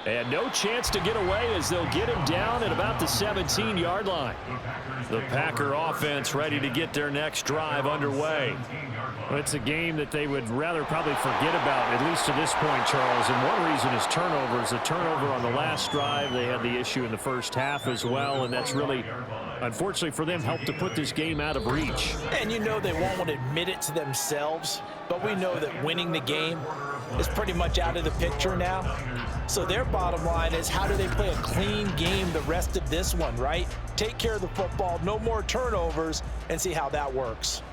S2: And no chance to get away as they'll get him down at about the 17-yard line. The Packer offense ready to get their next drive underway. It's a game that they would rather probably forget about, at least to this point, Charles. And one reason is turnovers. A turnover on the last drive. They had the issue in the first half as well, and that's really, unfortunately for them, helped to put this game out of reach.
S3: And you know they won't want to admit it to themselves, but we know that winning the game is pretty much out of the picture now. So their bottom line is, how do they play a clean game the rest of this one, right? Take care of the football, no more turnovers, and see how that works.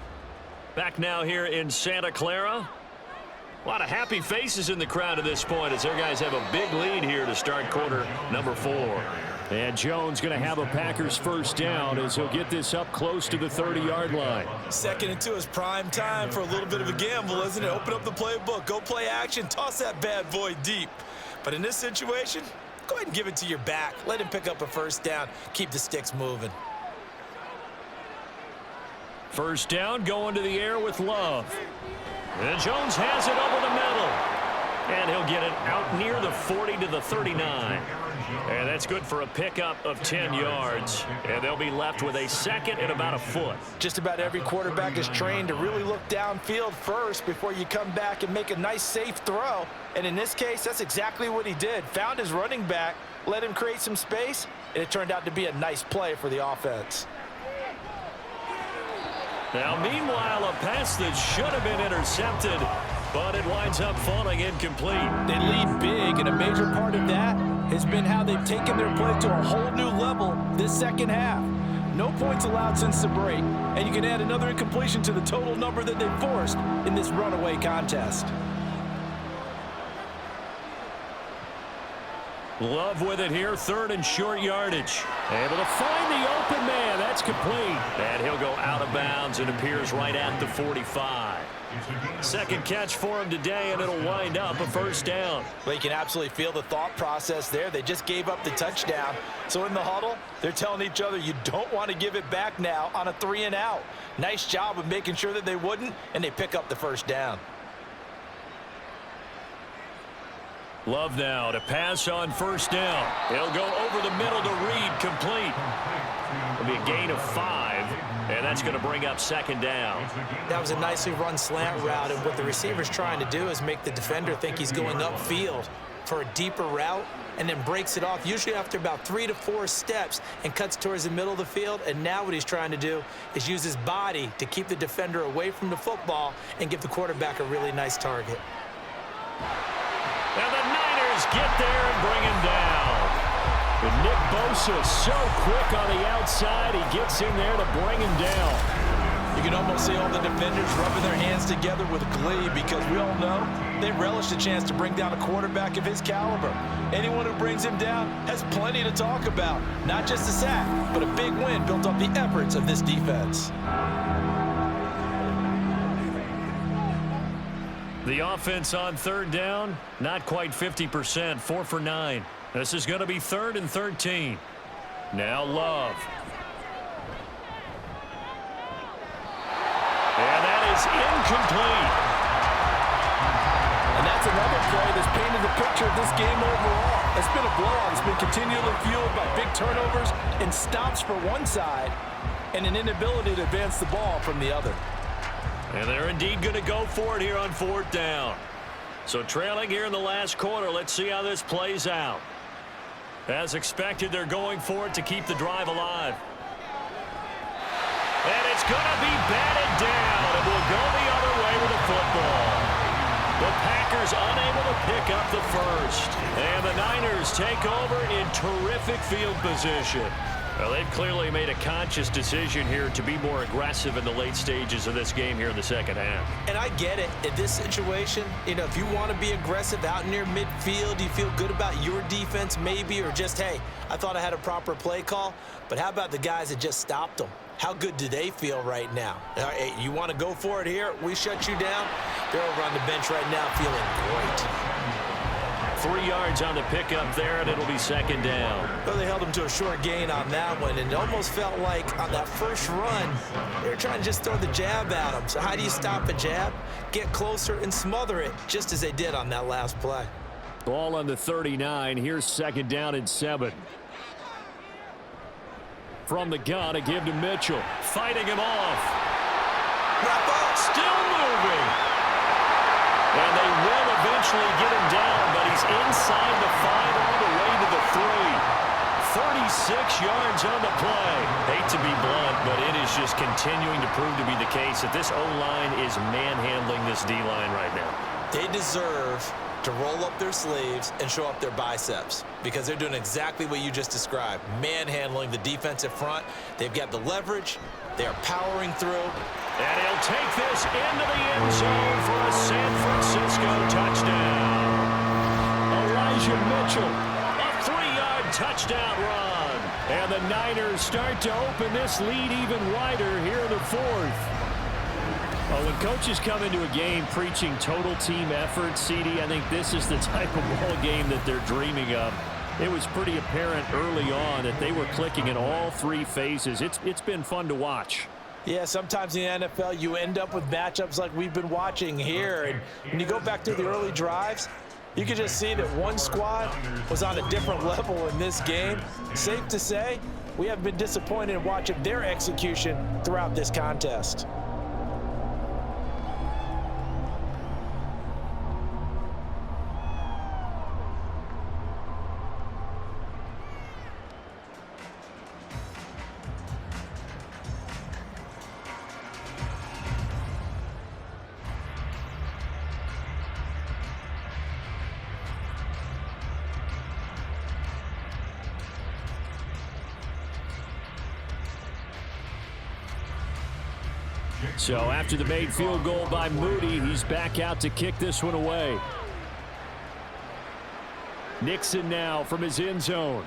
S2: Back now here in Santa Clara. A lot of happy faces in the crowd at this point as their guys have a big lead here to start quarter number 4. And Jones going to have a Packers first down as he'll get this up close to the 30-yard line.
S3: 2nd and 2 is prime time for a little bit of a gamble, isn't it? Open up the playbook, go play action, toss that bad boy deep. But in this situation, go ahead and give it to your back. Let him pick up a first down. Keep the sticks moving.
S2: First down going to the air with Love. And Jones has it over the middle. And he'll get it out near the 40 to the 39. And that's good for a pickup of 10 yards. And they'll be left with a 2nd and about a foot.
S3: Just about every quarterback is trained to really look downfield first before you come back and make a nice, safe throw. And in this case, that's exactly what he did. Found his running back, let him create some space, and it turned out to be a nice play for the offense.
S2: Now, meanwhile, a pass that should have been intercepted, but it winds up falling incomplete.
S3: They lead big, and a major part of that has been how they've taken their play to a whole new level this second half. No points allowed since the break, and you can add another incompletion to the total number that they forced in this runaway contest.
S2: Love with it here, 3rd and short yardage. Able to find the open man. That's complete. And he'll go out of bounds and appears right at the 45. 2nd catch for him today, and it'll wind up a first down.
S3: Well, you can absolutely feel the thought process there. They just gave up the touchdown. So in the huddle, they're telling each other, you don't want to give it back now on a 3 and out. Nice job of making sure that they wouldn't, and they pick up the first down.
S2: Love now to pass on first down. He'll go over the middle to Reed, complete. It'll be a gain of 5, and that's going to bring up 2nd down.
S3: That was a nicely run slant route, and what the receiver's trying to do is make the defender think he's going upfield for a deeper route, and then breaks it off, usually after about 3 to 4 steps, and cuts towards the middle of the field. And now what he's trying to do is use his body to keep the defender away from the football and give the quarterback a really nice target.
S2: And the Niners get there and bring him down. And Nick Bosa so quick on the outside, he gets in there to bring him down.
S4: You can almost see all the defenders rubbing their hands together with glee because we all know they relish the chance to bring down a quarterback of his caliber. Anyone who brings him down has plenty to talk about. Not just a sack, but a big win built off the efforts of this defense.
S2: The offense on third down, not quite 50%, 4 for 9. This is going to be 3rd and 13. Now Love. And that is incomplete.
S4: And that's another play that's painted the picture of this game overall. It's been a blowout. It's been continually fueled by big turnovers and stops for one side and an inability to advance the ball from the other.
S2: And they're indeed going to go for it here on 4th down. So trailing here in the last quarter, let's see how this plays out. As expected, they're going for it to keep the drive alive. And it's going to be batted down. It will go the other way with the football. The Packers unable to pick up the first. And the Niners take over in terrific field position. Well, they've clearly made a conscious decision here to be more aggressive in the late stages of this game here in the second half.
S3: And I get it. In this situation, if you want to be aggressive out near midfield, you feel good about your defense maybe, or just, hey, I thought I had a proper play call. But how about the guys that just stopped them? How good do they feel right now? Hey, you want to go for it here? We shut you down? They're over on the bench right now feeling great.
S2: 3 yards on the pickup there, and it'll be 2nd down.
S3: Well, they held him to a short gain on that one, and it almost felt like on that first run, they were trying to just throw the jab at him. So how do you stop a jab? Get closer and smother it, just as they did on that last play.
S2: Ball on the 39. Here's 2nd down and 7. From the gun, a give to Mitchell. Fighting him off.
S3: Wrap up.
S2: Still moving. And they will eventually get him down, but he's inside the 5 all the way to the 3. 36 yards on the play. Hate to be blunt, but it is just continuing to prove to be the case that this O-line is manhandling this D-line right now.
S3: They deserve to roll up their sleeves and show up their biceps because they're doing exactly what you just described, manhandling the defensive front. They've got the leverage. They're powering through.
S2: And he'll take this into the end zone for a San Francisco touchdown. Elijah Mitchell, a 3-yard touchdown run. And the Niners start to open this lead even wider here in the 4th. Well, when coaches come into a game preaching total team effort, CD, I think this is the type of ball game that they're dreaming of. It was pretty apparent early on that they were clicking in all 3 phases. It's been fun to watch.
S4: Yeah, sometimes in the NFL you end up with matchups like we've been watching here. And when you go back to the early drives, you can just see that one squad was on a different level in this game. Safe to say, we have been disappointed in watching their execution throughout this contest.
S2: So after the made field goal by Moody, he's back out to kick this one away. Nixon now from his end zone.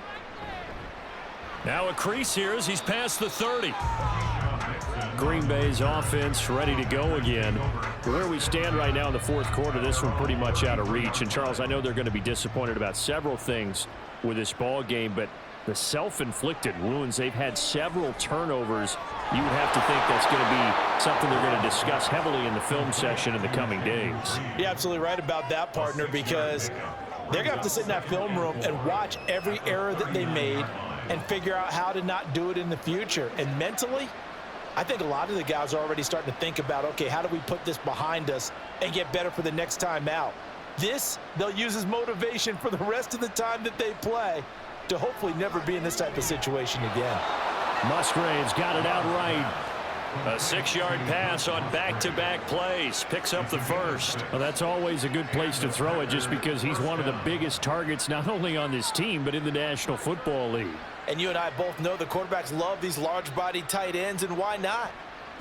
S2: Now a crease here as he's past the 30. Green Bay's offense ready to go again. Where we stand right now in the 4th quarter, this one pretty much out of reach. And Charles, I know they're going to be disappointed about several things with this ball game, but the self-inflicted wounds, they've had several turnovers. You would have to think that's going to be something they're going to discuss heavily in the film session in the coming days.
S4: You're absolutely right about that, partner, because they're going to have to sit in that film room and watch every error that they made and figure out how to not do it in the future. And mentally, I think a lot of the guys are already starting to think about, okay, how do we put this behind us and get better for the next time out? This, they'll use as motivation for the rest of the time that they play to hopefully never be in this type of situation again.
S2: Musgrave's got it outright. A 6-yard pass on back-to-back plays. Picks up the first. Well, that's always a good place to throw it just because he's one of the biggest targets not only on this team but in the National Football League.
S3: And you and I both know the quarterbacks love these large-bodied tight ends, and why not?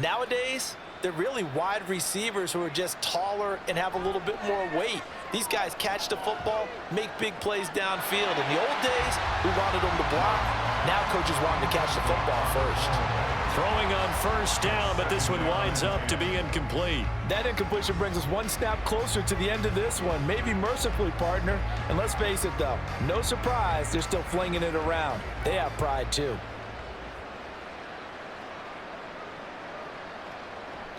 S3: Nowadays, they're really wide receivers who are just taller and have a little bit more weight. These guys catch the football, make big plays downfield. In the old days, we wanted them to block. Now coaches want them to catch the football first.
S2: Throwing on first down, but this one winds up to be incomplete.
S4: That incompletion brings us one snap closer to the end of this one. Maybe mercifully, partner. And let's face it, though, no surprise, they're still flinging it around. They have pride, too.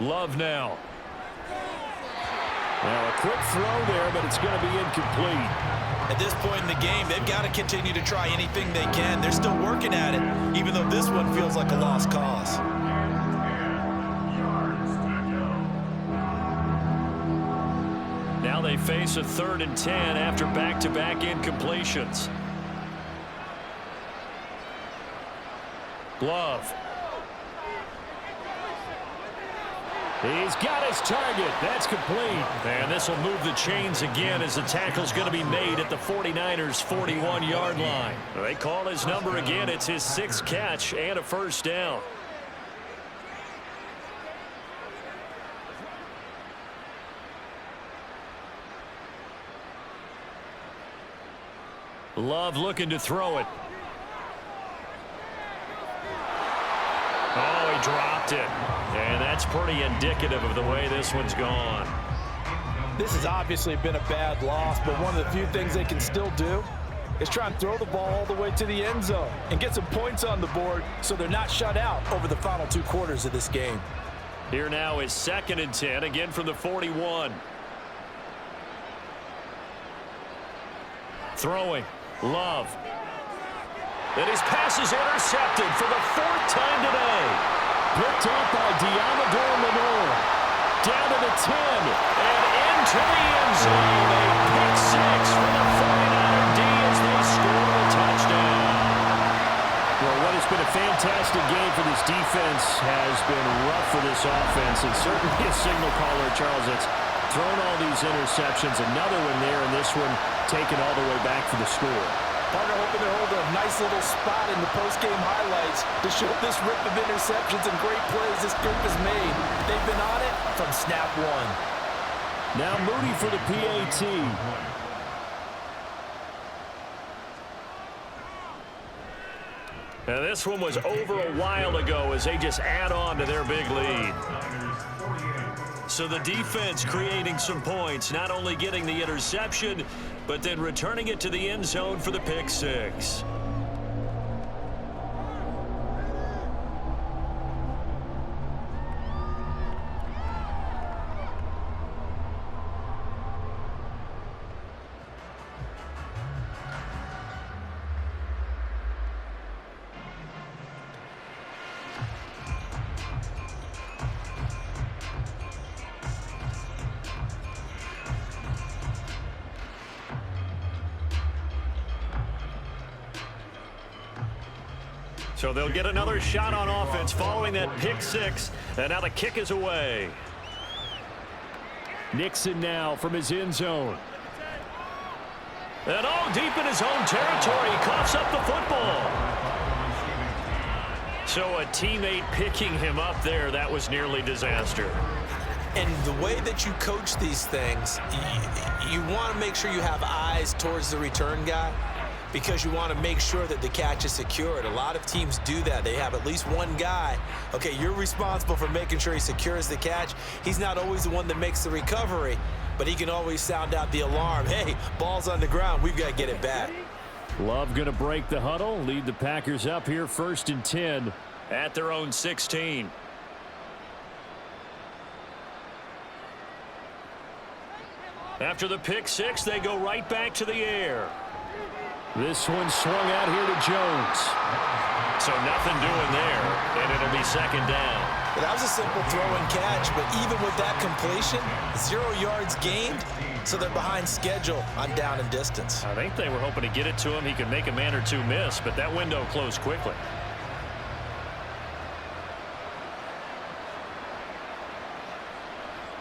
S2: Love now. Now a quick throw there, but it's going to be incomplete.
S3: At this point in the game, they've got to continue to try anything they can. They're still working at it, even though this one feels like a lost cause.
S2: Now they face a 3rd and 10 after back-to-back incompletions. Love. He's got his target. That's complete. And this will move the chains again as the tackle's going to be made at the 49ers' 41-yard line. They call his number again. It's his 6th catch and a first down. Love looking to throw it. Oh, he dropped it. And that's pretty indicative of the way this one's gone.
S4: This has obviously been a bad loss, but one of the few things they can still do is try and throw the ball all the way to the end zone and get some points on the board so they're not shut out over the final 2 quarters of this game.
S2: Here now is 2nd and 10, again from the 41. Throwing. Love. And his pass is intercepted for the 4th time today. Picked up by Diamador Lenore. Down to the 10 and into the end zone. A pick 6 for the 49er D as they score the touchdown. Well, what has been a fantastic game for this defense has been rough for this offense, and certainly a signal caller, Charles, that's thrown all these interceptions. Another one there, and this one taken all the way back for the score.
S4: Partner hoping to hold a nice little spot in the post-game highlights to show this rip of interceptions and great plays this group has made. They've been on it from snap 1.
S2: Now Moody for the PAT. Now this one was over a while ago as they just add on to their big lead. So the defense creating some points, not only getting the interception, but then returning it to the end zone for the pick 6. So they'll get another shot on offense following that pick 6. And now the kick is away. Nixon now from his end zone. And all deep in his own territory, he coughs up the football. So a teammate picking him up there, that was nearly disaster.
S3: And the way that you coach these things, you want to make sure you have eyes towards the return guy, because you want to make sure that the catch is secured. A lot of teams do that. They have at least one guy. Okay, you're responsible for making sure he secures the catch. He's not always the one that makes the recovery, but he can always sound out the alarm. Hey, ball's on the ground. We've got to get it back.
S2: Love going to break the huddle, lead the Packers up here 1st and 10 at their own 16. After the pick 6, they go right back to the air. This one swung out here to Jones. So nothing doing there, and it'll be 2nd down.
S3: Well, that was a simple throw and catch, but even with that completion, 0 yards gained, so they're behind schedule on down and distance.
S2: I think they were hoping to get it to him. He could make a man or two miss, but that window closed quickly.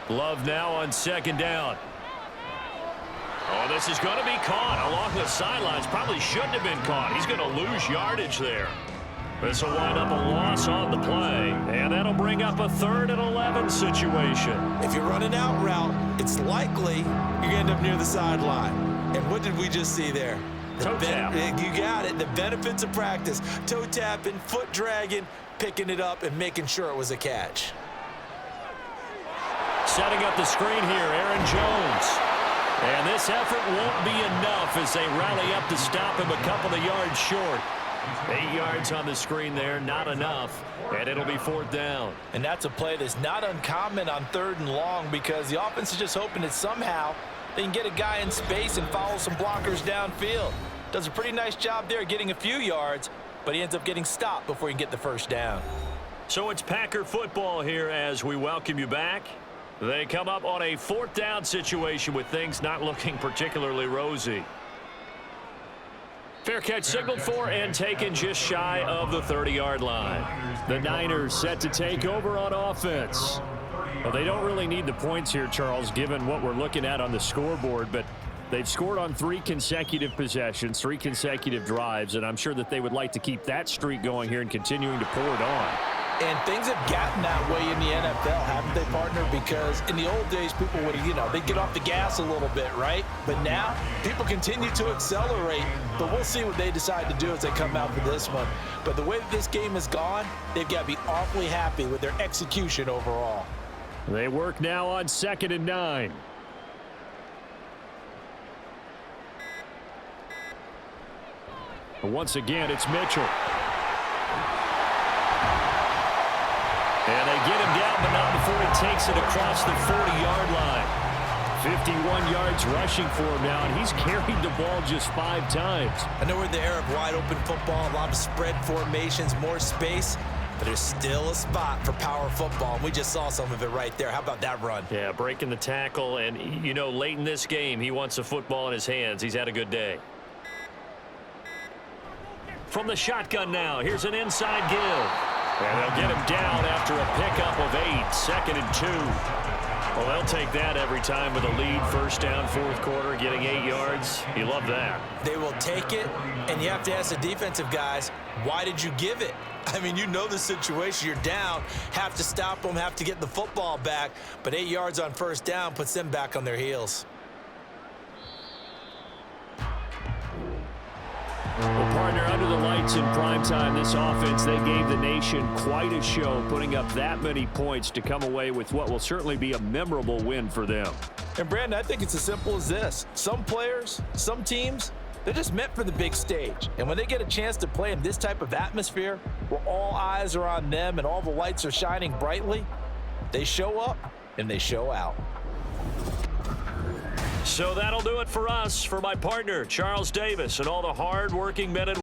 S2: Love now on 2nd down. Oh, this is going to be caught along the sidelines. Probably shouldn't have been caught. He's going to lose yardage there. This will wind up a loss on the play, and that'll bring up a 3rd and 11 situation.
S3: If you're running out route, it's likely you're going to end up near the sideline. And what did we just see there?
S2: Toe tap.
S3: You got it. The benefits of practice. Toe tapping, foot dragging, picking it up, and making sure it was a catch.
S2: Setting up the screen here, Aaron Jones. And this effort won't be enough as they rally up to stop him a couple of yards short. 8 yards on the screen there, not enough, and it'll be 4th down.
S4: And that's a play that's not uncommon on 3rd and long because the offense is just hoping that somehow they can get a guy in space and follow some blockers downfield. Does a pretty nice job there getting a few yards, but he ends up getting stopped before he can get the 1st down.
S2: So it's Packer football here as we welcome you back. They come up on a 4th down situation with things not looking particularly rosy. Fair catch signaled for and taken just shy of the 30-yard line. The Niners set to take over on offense. Well, they don't really need the points here, Charles, given what we're looking at on the scoreboard, but they've scored on 3 consecutive possessions, 3 consecutive drives, and I'm sure that they would like to keep that streak going here and continuing to pour it on.
S4: And things have gotten that way in the NFL, haven't they, partner? Because in the old days, people would, they'd get off the gas a little bit, right? But now, people continue to accelerate, but we'll see what they decide to do as they come out for this one. But the way that this game has gone, they've got to be awfully happy with their execution overall.
S2: They work now on 2nd and 9. Once again, it's Mitchell. And they get him down, but not before he takes it across the 40-yard line. 51 yards rushing for him now, and he's carried the ball just 5 times.
S3: I know we're in the era of wide-open football, a lot of spread formations, more space, but there's still a spot for power football, and we just saw some of it right there. How about that run?
S2: Yeah, breaking the tackle, and, late in this game, he wants the football in his hands. He's had a good day. From the shotgun now, here's an inside give. And they'll get him down after a pickup of 8, 2nd and 2. Well, they'll take that every time with a lead, 1st down, 4th quarter, getting 8 yards. You love that.
S3: They will take it, and you have to ask the defensive guys, why did you give it? I mean, you know the situation. You're down, have to stop them, have to get the football back, but 8 yards on 1st down puts them back on their heels.
S2: Well, partner, under the lights in primetime, this offense, they gave the nation quite a show, putting up that many points to come away with what will certainly be a memorable win for them.
S4: And, Brandon, I think it's as simple as this. Some players, some teams, they're just meant for the big stage. And when they get a chance to play in this type of atmosphere, where all eyes are on them and all the lights are shining brightly, they show up and they show out.
S2: So that'll do it for us. For my partner, Charles Davis, and all the hard-working men and